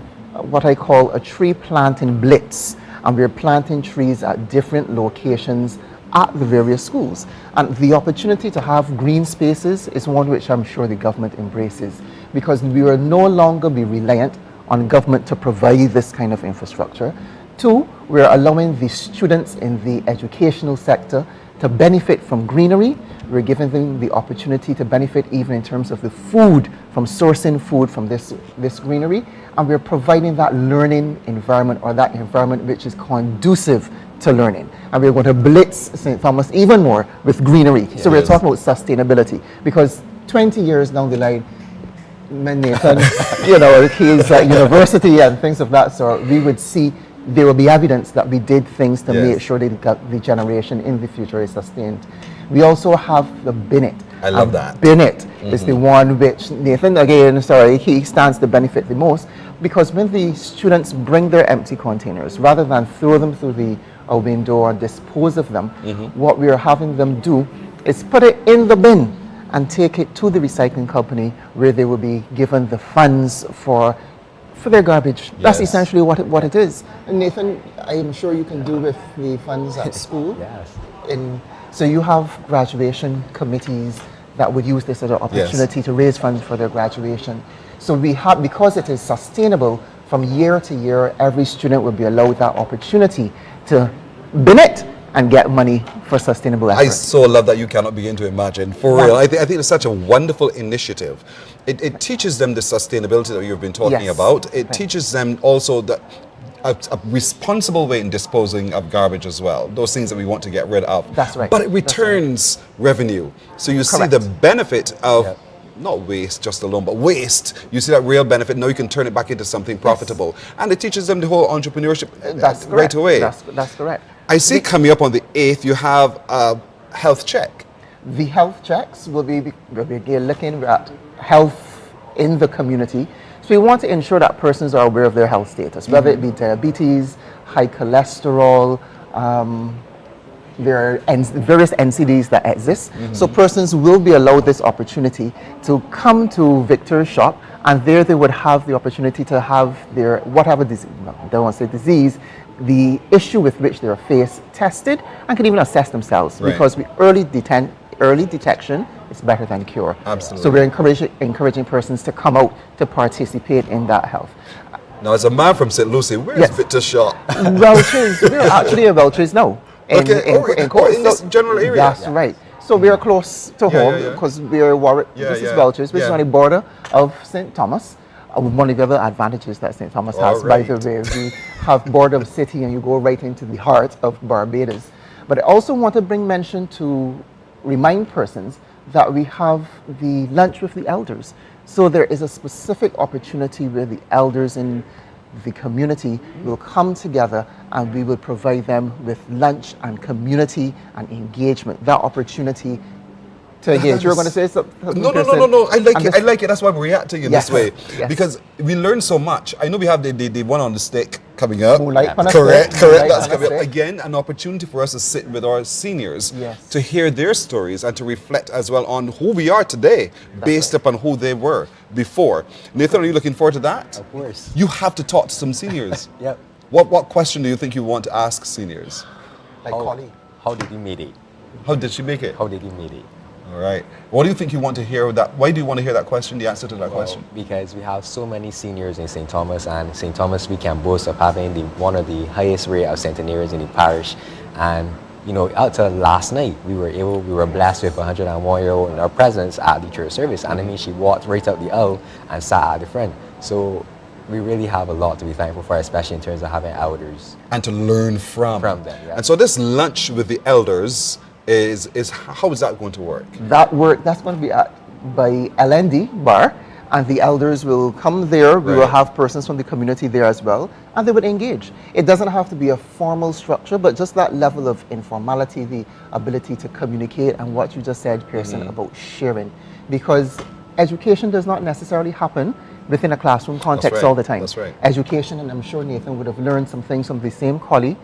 what I call a tree planting blitz. And we're planting trees at different locations at the various schools. And the opportunity to have green spaces is one which I'm sure the government embraces, because we will no longer be reliant on government to provide this kind of infrastructure. Two, we're allowing the students in the educational sector to benefit from greenery. We're giving them the opportunity to benefit even in terms of the food, from sourcing food from this greenery. And we're providing that learning environment, or that environment which is conducive to learning. And we're going to blitz St. Thomas even more with greenery. So we're talking about sustainability, because 20 years down the line, Nathan, his university and things of that sort, we would see there will be evidence that we did things to make sure that the generation in the future is sustained. We also have the Binet. I love that. Binet is the one which Nathan, again, he stands to benefit the most, because when the students bring their empty containers, rather than throw them through a window or dispose of them, what we are having them do is put it in the bin and take it to the recycling company, where they will be given the funds for their garbage. That's essentially what it is. And Nathan, I am sure you can do with the funds at school. Yes. So you have graduation committees that would use this as an opportunity to raise funds for their graduation. So we have, because it is sustainable, from year to year, every student will be allowed that opportunity to bin it and get money for sustainable efforts. I so love that you cannot begin to imagine. For real, I think it's such a wonderful initiative. It teaches them the sustainability that you've been talking about. It teaches them also that a responsible way in disposing of garbage as well. Those things that we want to get rid of. That's right. But it returns revenue. So you see the benefit of not waste just alone, but waste. You see that real benefit. Now you can turn it back into something profitable. And it teaches them the whole entrepreneurship right away. That's correct. I see coming up on the 8th, you have a health check. The health checks will be looking at health in the community. So we want to ensure that persons are aware of their health status, whether it be diabetes, high cholesterol, there are various NCDs that exist. So persons will be allowed this opportunity to come to Victor's shop, and there they would have the opportunity to have their whatever disease, I don't want to say disease, the issue with which they are faced tested, and can even assess themselves, because early detection is better than cure. Absolutely. So we're encouraging persons to come out to participate in that health. Now, as a man from St. Lucie, where is Victor's shop? Welch's. We're actually at Welch's now. In in this general area. That's right. So we are close to home yeah. because we are Warwick, this is Belchers, which is on the border of St. Thomas. One of the other advantages that St. Thomas has, by the way, we have border of city and you go right into the heart of Barbados. But I also want to bring mention to remind persons that we have the lunch with the elders. So there is a specific opportunity where the elders in the community will come together and we will provide them with lunch and community and engagement. That opportunity to engage. You're going to say something? No. I like it. That's why we're reacting in this way. Yes. Because we learn so much. I know we have the one on the stick coming up. Correct. That's coming up. Again, an opportunity for us to sit with our seniors to hear their stories and to reflect as well on who we are today based upon who they were before. Nathan, are you looking forward to that? Of course. You have to talk to some seniors. Yep. What question do you think you want to ask seniors? Like Collie. How did you meet it? How did she make it? How did you meet it? All right. What do you think you want to hear with that? Why do you want to hear that question, the answer to that question? Because we have so many seniors in St. Thomas, and St. Thomas, we can boast of having one of the highest rate of centenarians in the parish. And, you know, up to last night, we were blessed with a 101-year-old in our presence at the church service. And I mean, she walked right up the aisle and sat at the front. So we really have a lot to be thankful for, especially in terms of having elders. And to learn from them. Yeah. And so this lunch with the elders is how is that going to work? That's going to be by LND Bar, and the elders will come there. We will have persons from the community there as well, and they would engage. It doesn't have to be a formal structure, but just that level of informality, the ability to communicate, and what you just said, Pearson, about sharing. Because education does not necessarily happen within a classroom context all the time. That's right. Education, and I'm sure Nathan would have learned some things from the same colleague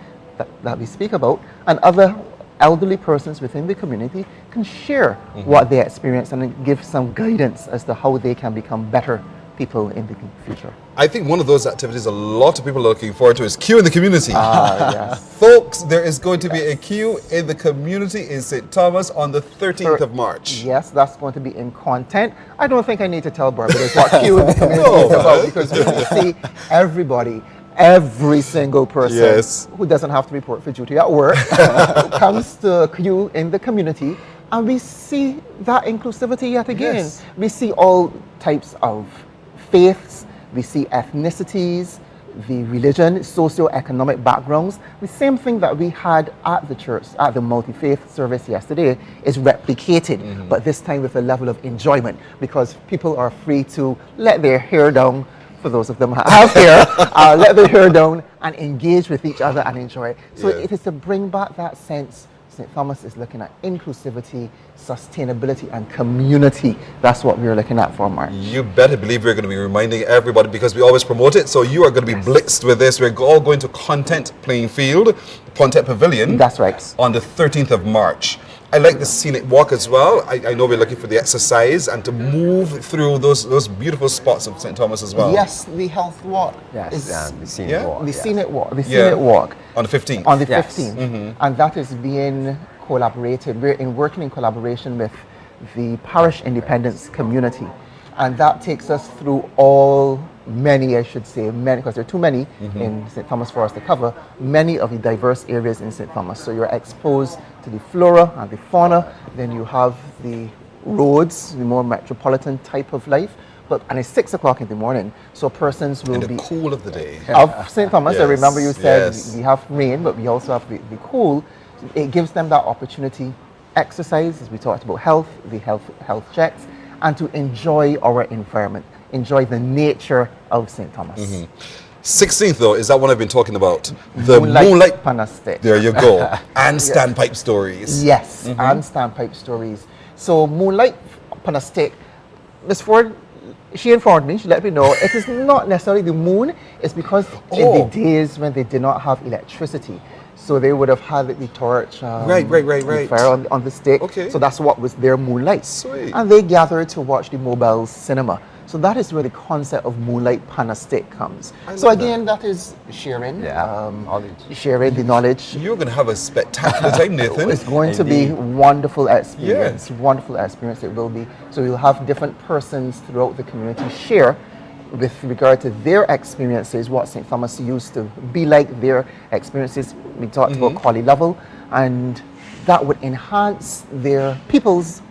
that we speak about, and other elderly persons within the community can share what they experience and give some guidance as to how they can become better people in the future. I think one of those activities a lot of people are looking forward to is Q in the community. Yes. Folks, there is going to be a Q in the community in St. Thomas on the 13th of March. Yes, that's going to be in content. I don't think I need to tell Barbados what Q in the community is about, because we will see everybody, every single person who doesn't have to report for duty at work comes to Q in the community, and we see that inclusivity yet again. We see all types of faiths, we see ethnicities, the religion, socio-economic backgrounds. The same thing that we had at the church, at the multi-faith service yesterday, is replicated, but this time with a level of enjoyment, because people are free to let their hair down. For those of them who have hair, let their hair down and engage with each other and enjoy it. So it is to bring back that sense. St. Thomas is looking at inclusivity, sustainability, and community. That's what we're looking at for March. You better believe we're going to be reminding everybody, because we always promote it. So you are going to be blitzed with this. We're all going to Content Playing Field, Content Pavilion. That's right. On the 13th of March. I like the scenic walk as well. I know we're looking for the exercise and to move through those beautiful spots of St. Thomas as well. Yes, the health walk. Yes, the scenic walk. The scenic walk. The scenic walk. On the 15th. On the 15th. And that is being collaborated. We're working in collaboration with the parish independence community. And that takes us through many, because there are too many in St. Thomas for us to cover, many of the diverse areas in St. Thomas. So you're exposed to the flora and the fauna, then you have the roads, the more metropolitan type of life. And it's 6 o'clock in the morning, so persons will be... In the cool of the day. Of St. Thomas, I remember you said we have rain, but we also have the cool. It gives them that opportunity, exercise, as we talked about health, the health checks, and to enjoy our environment, enjoy the nature of St. Thomas. 16th, though, is that one I've been talking about? The Moonlight Panastic. There you go. And Standpipe Stories. Yes, and Standpipe Stories. So Moonlight Panastic, Ms. Ford, she informed me, she let me know, it is not necessarily the moon, it's because in the days when they did not have electricity, so they would have had the torch, the fire on the stick. So that's what was their moonlight. Sweet. And they gathered to watch the mobile cinema. So that is where the concept of Moonlight Panastic comes. So again, that is sharing, sharing the knowledge. You're going to have a spectacular time, Nathan. It's going to be wonderful experience. Wonderful experience it will be. So you'll have different persons throughout the community share with regard to their experiences, what St. Thomas used to be like, their experiences. We talked about quality level, and that would enhance their people's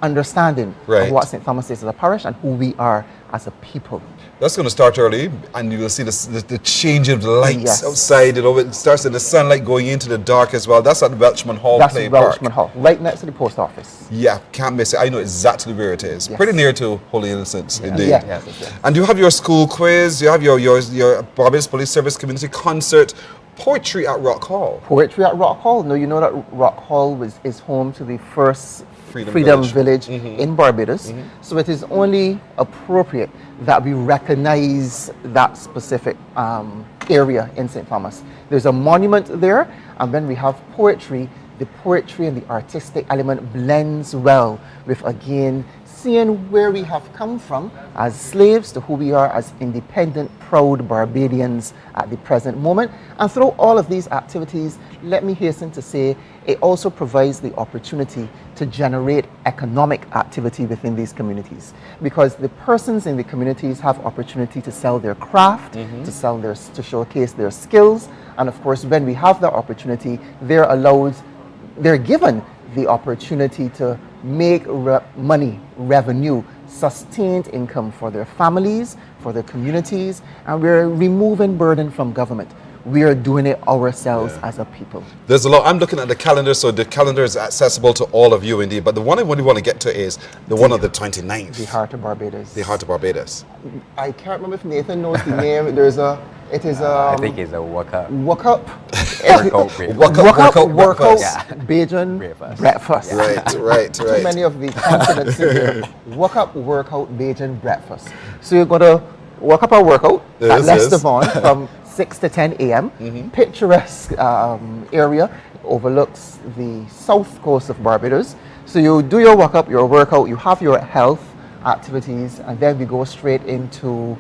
understanding Right. of what St. Thomas is as a parish and who we are as a people. That's going to start early, and you will see the change of the lights Yes. outside. You know, it starts in the sunlight going into the dark as well. That's at Welchman Hall That's Play Welchman Park. Hall, right next to the post office. Yeah, can't miss it. I know exactly where it is. Pretty near to Holy Innocents, indeed. Yeah. Yes. And you have your school quiz, you have your Barbados Police Service Community Concert, poetry at Rock Hall. Poetry at Rock Hall. No, you know that Rock Hall is home to the first Freedom Village in Barbados. So it is only appropriate that we recognize that specific area in St. Thomas. There's a monument there, and then we have poetry. The poetry and the artistic element blends well with, again, seeing where we have come from as slaves to who we are as independent, proud Barbadians at the present moment. And through all of these activities, let me hasten to say, it also provides the opportunity to generate economic activity within these communities, because the persons in the communities have opportunity to sell their craft, to showcase their skills, and of course, when we have that opportunity, they're given the opportunity to make money, revenue, sustained income for their families, for their communities, and we're removing burden from government. We are doing it ourselves as a people. There's a lot. I'm looking at the calendar, so the calendar is accessible to all of you indeed. But the one I really want to get to is the one on the 29th. The Heart of Barbados. The Heart of Barbados. I can't remember if Nathan knows the name. I think it's a work up. Work up. Workout. Bajan breakfast. Right. Too many of the consonants in here. Workout, Bajan breakfast. So you're going to work up a workout at Leicester Vaughan from 6 to 10 a.m. Picturesque area, overlooks the south coast of Barbados. So you do your workout, you have your health activities, and then we go straight into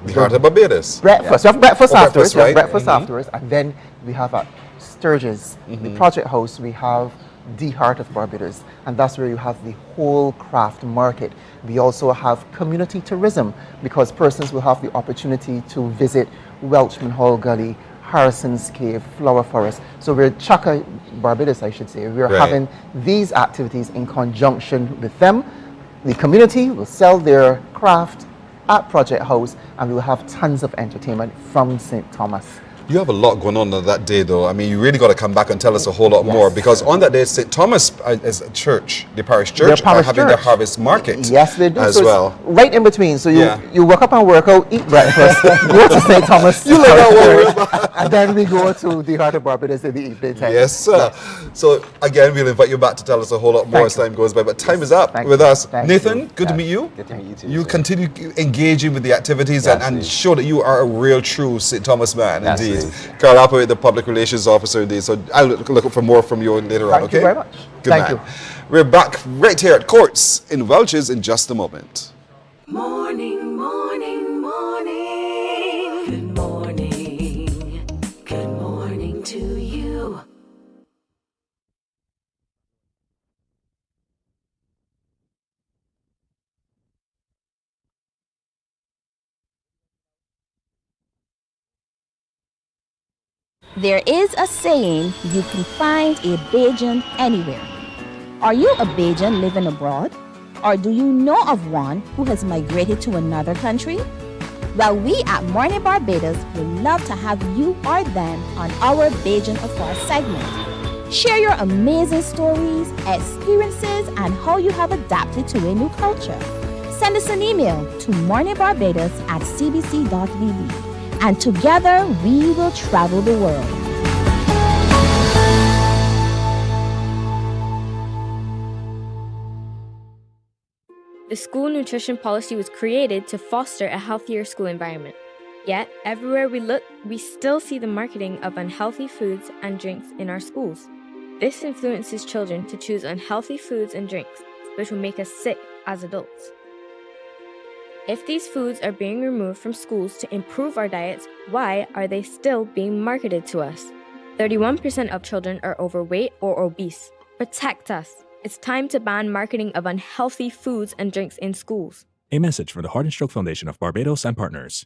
the Heart of Barbados. Breakfast. We have breakfast afterwards. Right? Afterwards, and then we have at Sturgis, the Project House, we have the Heart of Barbados, and that's where you have the whole craft market. We also have community tourism, because persons will have the opportunity to visit Welchman Hall Gully, Harrison's Cave, Flower Forest. So we're Chaka Barbados, I should say. We're having these activities in conjunction with them. The community will sell their craft at Project House, and we will have tons of entertainment from St. Thomas. You have a lot going on that day, though. I mean, you really got to come back and tell us a whole lot more, because on that day, St. Thomas is a church, the parish church, are having their harvest market. Yes, they do. As so well. Right in between. So you work up and work out, eat breakfast, go to St. Thomas, and then we go to the Heart of Barbados in the evening time. Yes, sir. So again, we'll invite you back to tell us a whole lot more as time goes by. But time is up with us. Nathan, good to meet you. Good to meet you too. You continue engaging with the activities and show that you are a real, true St. Thomas man, indeed. Carl Apple, the public relations officer, indeed. So I'll look for more from you later on, okay? Thank you very much. Good Thank man. you. We're back right here at Courts in Welches in just a moment. Morning, morning, morning. Good morning. Good morning to you. There is a saying, you can find a Bajan anywhere. Are you a Bajan living abroad? Or do you know of one who has migrated to another country? Well, we at Mornin Barbados would love to have you or them on our Bajan Afar segment. Share your amazing stories, experiences, and how you have adapted to a new culture. Send us an email to morninbarbados@cbc.vb. And together we will travel the world. The school nutrition policy was created to foster a healthier school environment. Yet, everywhere we look, we still see the marketing of unhealthy foods and drinks in our schools. This influences children to choose unhealthy foods and drinks, which will make us sick as adults. If these foods are being removed from schools to improve our diets, why are they still being marketed to us? 31% of children are overweight or obese. Protect us. It's time to ban marketing of unhealthy foods and drinks in schools. A message for the Heart and Stroke Foundation of Barbados and partners.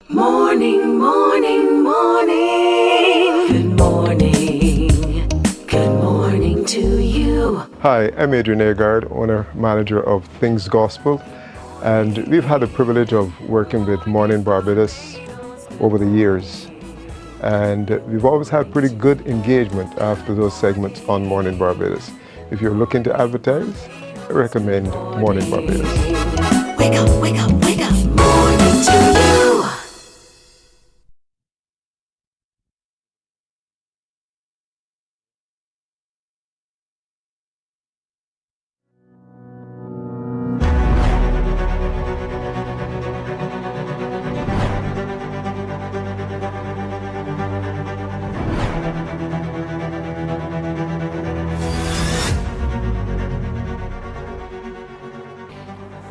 Morning, morning, morning. Good morning. Good morning. morning to you. Hi, I'm Adrian Agard, owner-manager of Things Gospel, and we've had the privilege of working with Mornin Barbados over the years. And we've always had pretty good engagement after those segments on Mornin Barbados. If you're looking to advertise, I recommend Mornin Barbados. Wake up, wake up, wake up. Morning to you.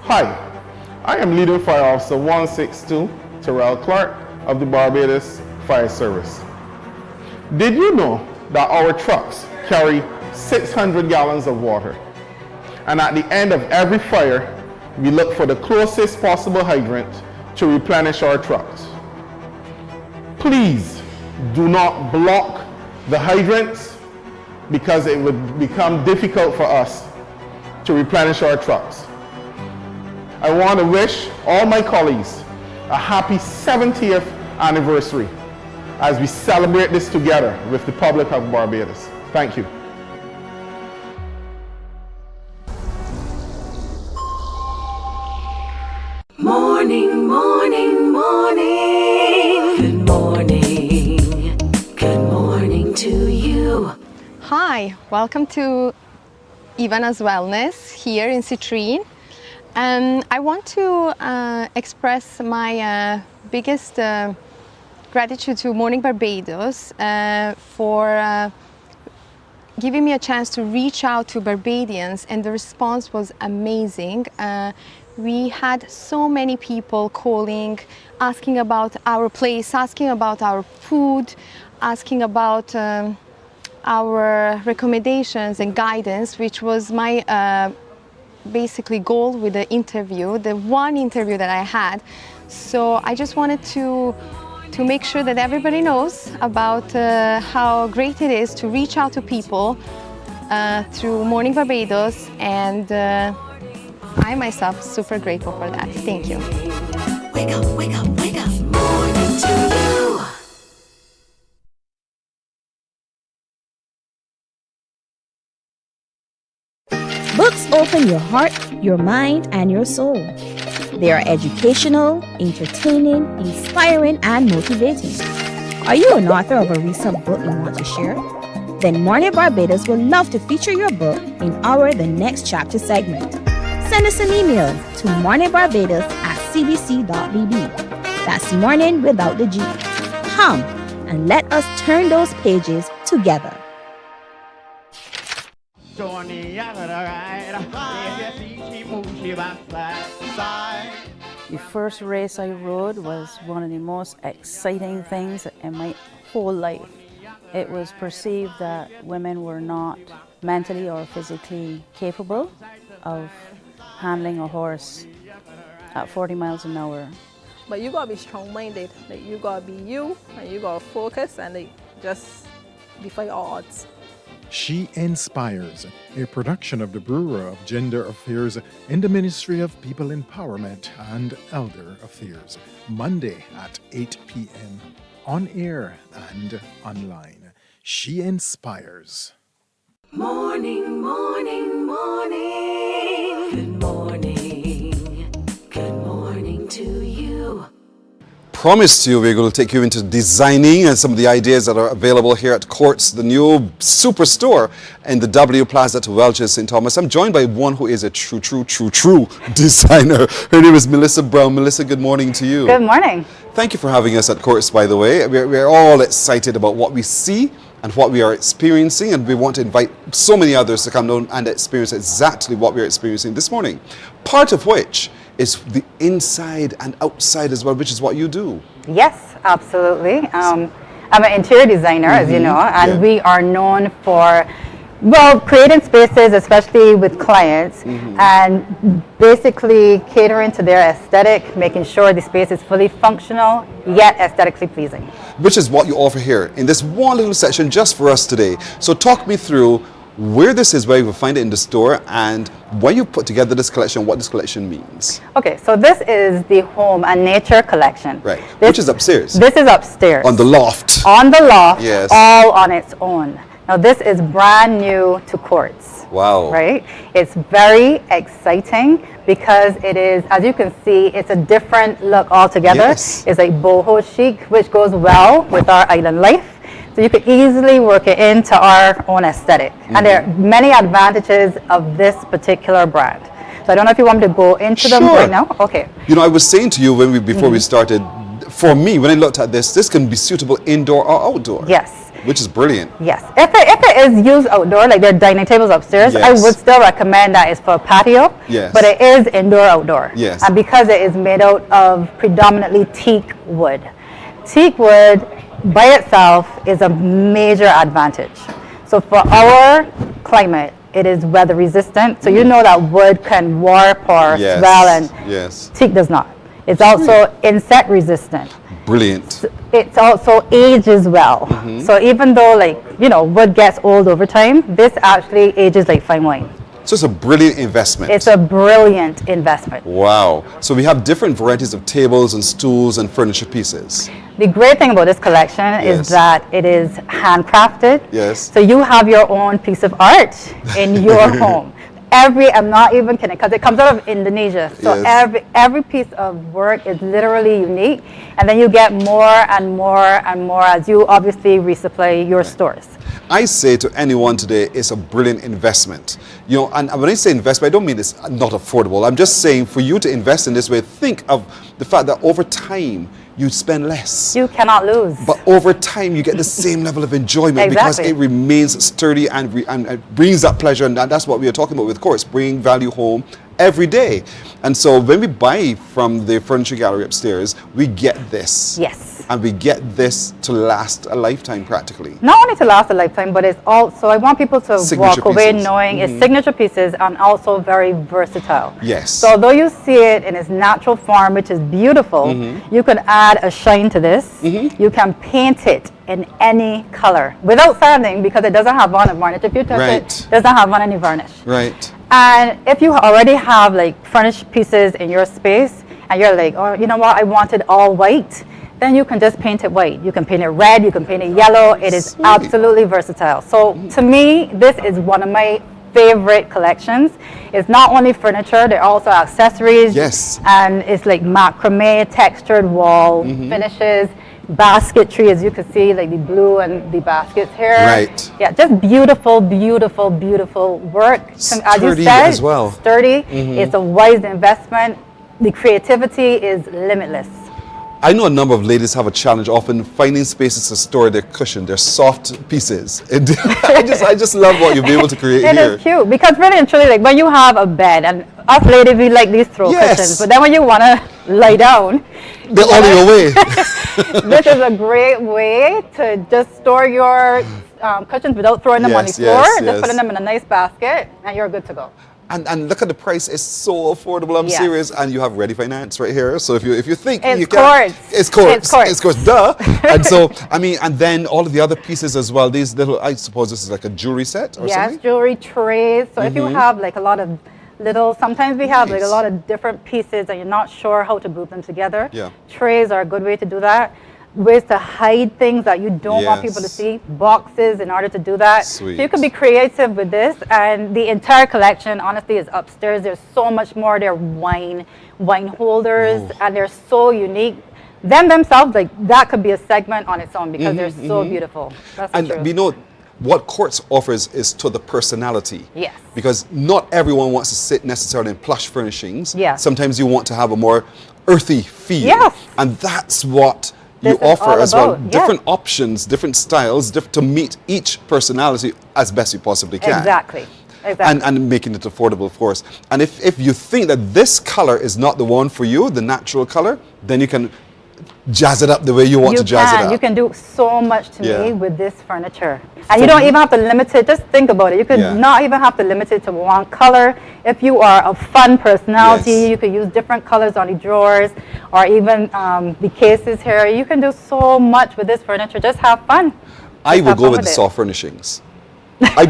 Hi, I am Leading Fire Officer 162, Terrell Clark of the Barbados Fire Service. Did you know that our trucks carry 600 gallons of water? And at the end of every fire, we look for the closest possible hydrant to replenish our trucks. Please do not block the hydrants because it would become difficult for us to replenish our trucks. I want to wish all my colleagues a happy 70th anniversary as we celebrate this together with the public of Barbados. Thank you. Morning, morning, morning. Good morning. Good morning to you. Hi, welcome to Ivana's Wellness here in Citrine. I want to express my biggest gratitude to Mornin Barbados for giving me a chance to reach out to Barbadians, and the response was amazing. We had so many people calling, asking about our place, asking about our food, asking about our recommendations and guidance, which was my basically goal with the interview, the one interview that I had. So I just wanted to make sure that everybody knows about how great it is to reach out to people through Mornin Barbados, and I myself super grateful for that. Thank you. Wake up, wake up, wake up. Morning to you. Books open your heart, your mind, and your soul. They are educational, entertaining, inspiring, and motivating. Are you an author of a recent book you want to share? Then Mornin Barbados would love to feature your book in our The Next Chapter segment. Send us an email to morninbarbados@cbc.bb. That's morning without the G. Come and let us turn those pages together. The first race I rode was one of the most exciting things in my whole life. It was perceived that women were not mentally or physically capable of handling a horse at 40 miles an hour. But you gotta be strong-minded. Like, you gotta be you, and you gotta focus and like just defy odds. She Inspires, a production of the Bureau of Gender Affairs in the Ministry of People Empowerment and Elder Affairs, Monday at 8 p.m. on air and online. She Inspires. Morning, morning, morning. Good morning. Good morning to you. Promised you we're going to take you into designing and some of the ideas that are available here at Courts, the new superstore in the W Plaza at Welches, St. Thomas. I'm joined by one who is a true designer. Her name is Melissa Brown. Melissa, good morning to you. Good morning. Thank you for having us at Courts, by the way. We're all excited about what we see and what we are experiencing, and we want to invite so many others to come down and experience exactly what we're experiencing this morning. Part of which is the inside and outside as well, which is what you do. Yes, absolutely. I'm an interior designer, as you know, and we are known for, well, creating spaces, especially with clients, and basically catering to their aesthetic, making sure the space is fully functional, yet aesthetically pleasing. Which is what you offer here in this one little section just for us today. So talk me through where this is, where you will find it in the store, and when you put together this collection, what this collection means. Okay, so this is the Home and Nature collection. Right, which is upstairs. This is upstairs. On the loft. On the loft, yes. all on its own. Now this is brand new to Quartz. Wow. Right? It's very exciting because it is, as you can see, it's a different look altogether. Yes. It's like boho chic, which goes well with our island life. So you could easily work it into our own aesthetic. And there are many advantages of this particular brand. So I don't know if you want me to go into them right now. Okay. You know, I was saying to you when before we started, for me, when I looked at this can be suitable indoor or outdoor. Yes. Which is brilliant. Yes. If it is used outdoor, like their dining tables upstairs, I would still recommend that it's for patio. Yes. But it is indoor, outdoor. Yes. And because it is made out of predominantly teak wood. Teak wood by itself is a major advantage. So for our climate, it is weather resistant. So you know that wood can warp or swell, and teak does not. It's also insect resistant. Brilliant. It's also ages well. So even though, like, you know, wood gets old over time, this actually ages like fine wine. So it's a brilliant investment. It's a brilliant investment. Wow. So we have different varieties of tables and stools and furniture pieces. The great thing about this collection is that it is handcrafted. Yes. So you have your own piece of art in your home. I'm not even kidding, because it comes out of Indonesia. So every piece of work is literally unique. And then you get more and more and more as you obviously resupply your stores. I say to anyone today, it's a brilliant investment. You know, and when I say investment, I don't mean it's not affordable. I'm just saying for you to invest in this way, think of the fact that over time, you spend less. You cannot lose. But over time, you get the same level of enjoyment because it remains sturdy and it brings that pleasure. And that's what we are talking about with Quartz, bringing value home every day. And so when we buy from the furniture gallery upstairs, we get this. Yes. And we get this to last a lifetime practically. Not only to last a lifetime, but it's also, I want people to walk away knowing it's signature pieces and also very versatile. Yes. So although you see it in its natural form, which is beautiful, you could add a shine to this. You can paint it in any color without sanding because it doesn't have on a varnish. If you touch it, it doesn't have on any varnish. Right. And if you already have like furnished pieces in your space and you're like, oh, you know what, I want it all white, then you can just paint it white. You can paint it red, you can paint it yellow. It is absolutely versatile. So to me, this is one of my favorite collections. It's not only furniture, there are also accessories. Yes. And it's like macrame, textured wall finishes, basketry, as you can see, like the blue and the baskets here. Right. Yeah, just beautiful, beautiful, beautiful work. As you said, as well. Sturdy. It's a wise investment. The creativity is limitless. I know a number of ladies have a challenge often finding spaces to store their cushion, their soft pieces. I just love what you'll be able to create here. It is cute because really and truly, like when you have a bed, and us ladies, we like these throw cushions, but then when you want to lie down, they're all in your way. This is a great way to just store your cushions without throwing them on the floor, just putting them in a nice basket, and you're good to go. And look at the price; it's so affordable. I'm serious, and you have ready finance right here. So if you think it's you can, it's Quartz, duh. And so I mean, and then all of the other pieces as well. These little, I suppose this is like a jewelry set or something. Yes, jewelry trays. So if you have like a lot of little, sometimes we have like a lot of different pieces, and you're not sure how to group them together. Yeah. Trays are a good way to do that. Ways to hide things that you don't want people to see, boxes in order to do that. Sweet. So you can be creative with this, and the entire collection honestly is upstairs. There's so much more. They're wine holders, and they're so unique. Them themselves, like that could be a segment on its own because they're so beautiful. That's the truth. We know what Quartz offers is to the personality. Yes. Because not everyone wants to sit necessarily in plush furnishings. Yeah. Sometimes you want to have a more earthy feel. Yes. And that's what you offer as well. Different options, different styles, to meet each personality as best you possibly can. Exactly. And making it affordable, of course. And if you think that this color is not the one for you, the natural color, then you can jazz it up the way you want to jazz it up. You can do so much to me with this furniture. And you don't even have to limit it. Just think about it. You could not even have to limit it to one color. If you are a fun personality, you could use different colors on the drawers or even the cases here. You can do so much with this furniture. Just have fun. I will go with the soft furnishings.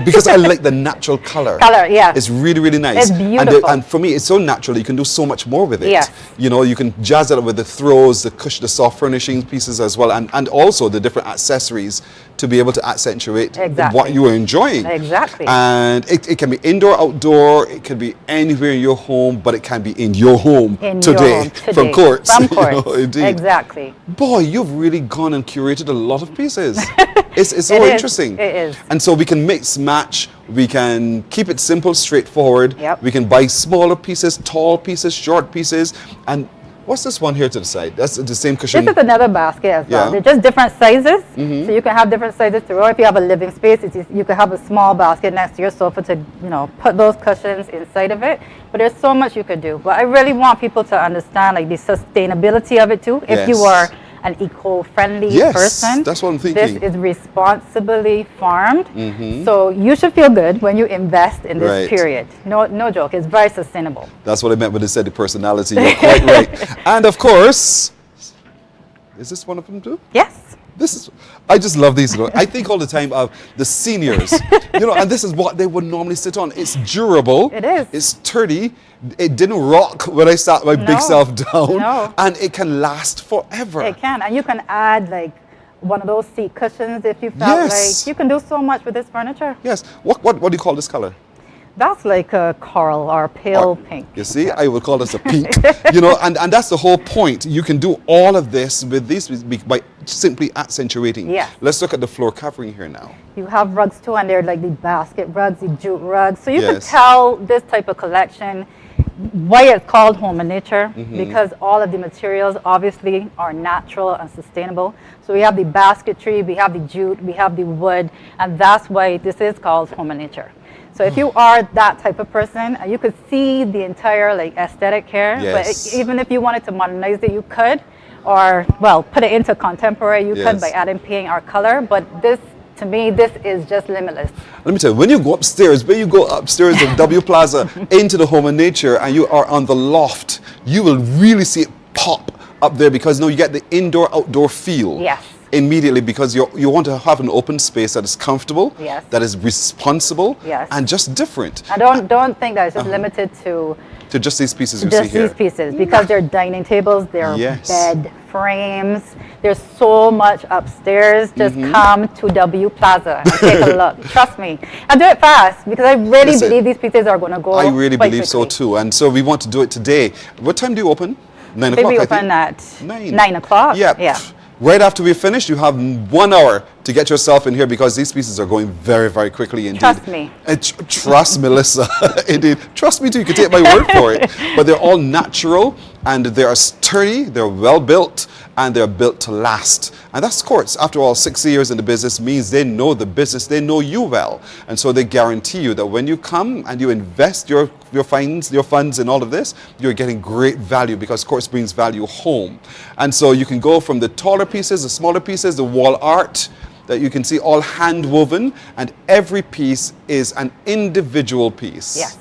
Because I like the natural color. Color, yeah. It's really, really nice. It's beautiful. And for me, it's so natural. You can do so much more with it. Yes. You know, you can jazz it up with the throws, the cushion, the soft furnishing pieces as well, and also the different accessories to be able to accentuate what you are enjoying. Exactly. And it can be indoor, outdoor, it can be anywhere in your home, but it can be in your home today. From Courts. From Courts. You know, indeed. Exactly. Boy, you've really gone and curated a lot of pieces. It's so It is. interesting. It is. And so we can mix, match, we can keep it simple, straightforward. Yep. We can buy smaller pieces, tall pieces, short pieces. And what's this one here to the side? That's the same cushion. This is another basket as well. Yeah. They're just different sizes. So you can have different sizes to roll. If you have a living space, you can have a small basket next to your sofa to, you know, put those cushions inside of it. But there's so much you could do. But I really want people to understand like the sustainability of it too. If you are an eco-friendly person, that's what I'm thinking. this is responsibly farmed. So you should feel good when you invest in this period. No joke. It's very sustainable. That's what I meant when they said the personality. You're quite right. And of course, is this one of them too? Yes. I just love these. I think all the time of the seniors, you know, and this is what they would normally sit on. It's durable. It is. It's sturdy. It didn't rock when I sat my big self down. And it can last forever. It can. And you can add like one of those seat cushions if you felt like. You can do so much with this furniture. Yes. What do you call this color? That's like a coral or pale pink. You see, I would call this a pink. You know, and that's the whole point. You can do all of this with these by simply accentuating. Yeah. Let's look at the floor covering here now. You have rugs too, and they're like the basket rugs, the jute rugs. So you can tell this type of collection why it's called Home and Nature, because all of the materials obviously are natural and sustainable. So we have the basketry, we have the jute, we have the wood, and that's why this is called Home and Nature. So if you are that type of person, you could see the entire like aesthetic here. Yes. But even if you wanted to modernize it, you could, or well, put it into contemporary, you could by adding paint or color. But this, to me, this is just limitless. Let me tell you, when you go upstairs of W Plaza into the Home and Nature, and you are on the loft, you will really see it pop up there because now you get the indoor-outdoor feel. Yes. Immediately, because you want to have an open space that is comfortable, that is responsible, and just different. I don't think that it's just limited to just these pieces you see here. Just these pieces, because they're dining tables, they're bed frames. There's so much upstairs. Just come to W Plaza and take a look. Trust me, and do it fast because I really believe these pieces are going to go. I really quite believe quickly. so too, and so we want to do it today. What time do you open? 9 o'clock. We open at 9 o'clock. Yeah. Right after we finish, you have 1 hour to get yourself in here because these pieces are going very, very quickly indeed. Trust me. Trust Melissa. Indeed. Trust me too. You can take my word for it. But they're all natural and they are sturdy, they're well built, and they're built to last. And that's Courts. After all, 6 years in the business means they know the business, they know you well. And so they guarantee you that when you come and you invest your funds in all of this, you're getting great value because Courts brings value home. And so you can go from the taller pieces, the smaller pieces, the wall art that you can see all hand woven, and every piece is an individual piece. Yes.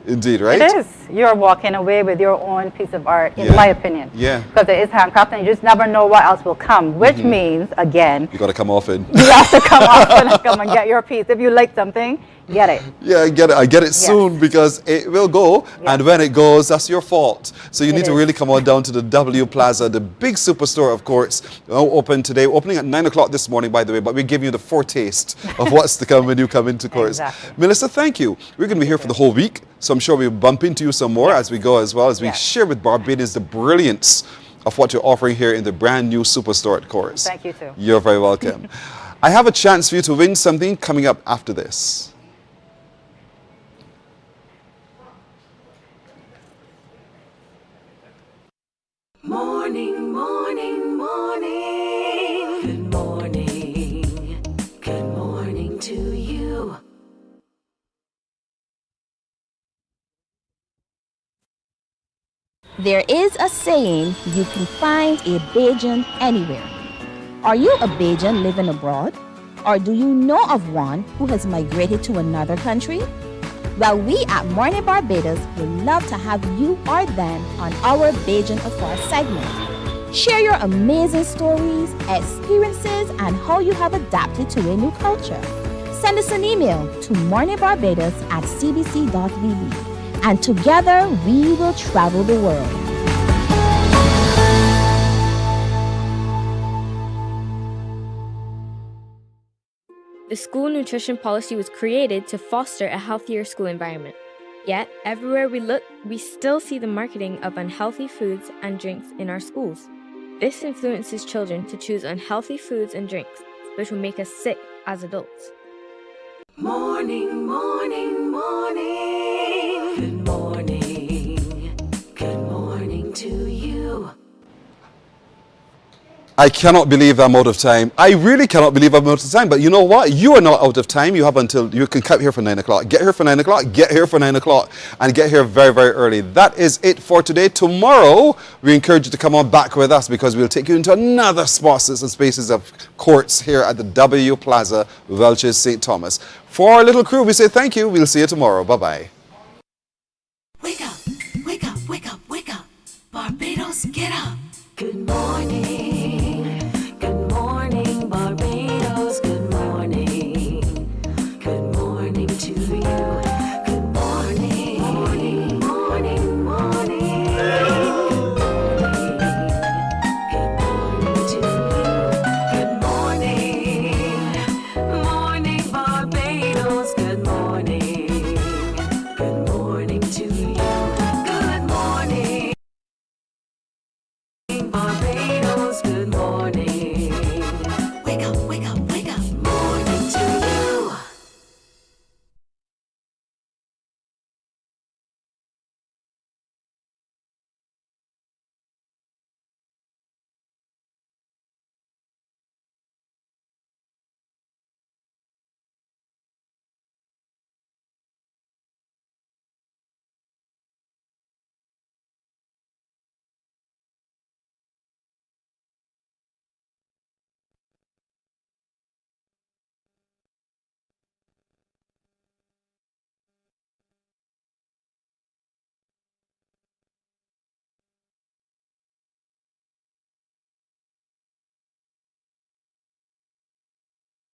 Indeed, right? It is. You're walking away with your own piece of art, in my opinion. Yeah. Because it is handcrafted and you just never know what else will come, which means, again, you got to come often. you have to come often and come and get your piece. If you like something, get it. Yeah, I get it. I get it soon because it will go. And when it goes, that's your fault. So you need to really come on down to the W Plaza, the big superstore, of course. Open today, opening at 9 o'clock this morning, by the way, but we're giving you the foretaste of what's to come when you come into Courts. Exactly. Melissa, thank you. We're going to be here for the whole week. So I'm sure we'll bump into you some more as we go as well, as we share with Barbadians the brilliance of what you're offering here in the brand new superstore at Courts. Thank you too. You're very welcome. I have a chance for you to win something coming up after this. Morning, morning, morning. Good morning. Good morning to you. There is a saying, you can find a Bajan anywhere. Are you a Bajan living abroad? Or do you know of one who has migrated to another country? Well, we at Mornin Barbados would love to have you or them on our Bajan Afar segment. Share your amazing stories, experiences, and how you have adapted to a new culture. Send send us an email to morninbarbados@cbc.vb. And together we will travel the world. The school nutrition policy was created to foster a healthier school environment. Yet, everywhere we look, we still see the marketing of unhealthy foods and drinks in our schools. This influences children to choose unhealthy foods and drinks, which will make us sick as adults. Morning, morning, morning. Good morning. Good morning to you. I cannot believe I'm out of time. I really cannot believe I'm out of time. But you know what? You are not out of time. You have until you can come here for 9 o'clock. Get here for 9 o'clock. Get here for 9 o'clock. And get here very, very early. That is it for today. Tomorrow, we encourage you to come on back with us because we'll take you into another spots and spaces of courts here at the W Plaza, Welches, St. Thomas. For our little crew, we say thank you. We'll see you tomorrow. Bye-bye. Wake up, wake up, wake up, wake up. Barbados, get up. Good morning.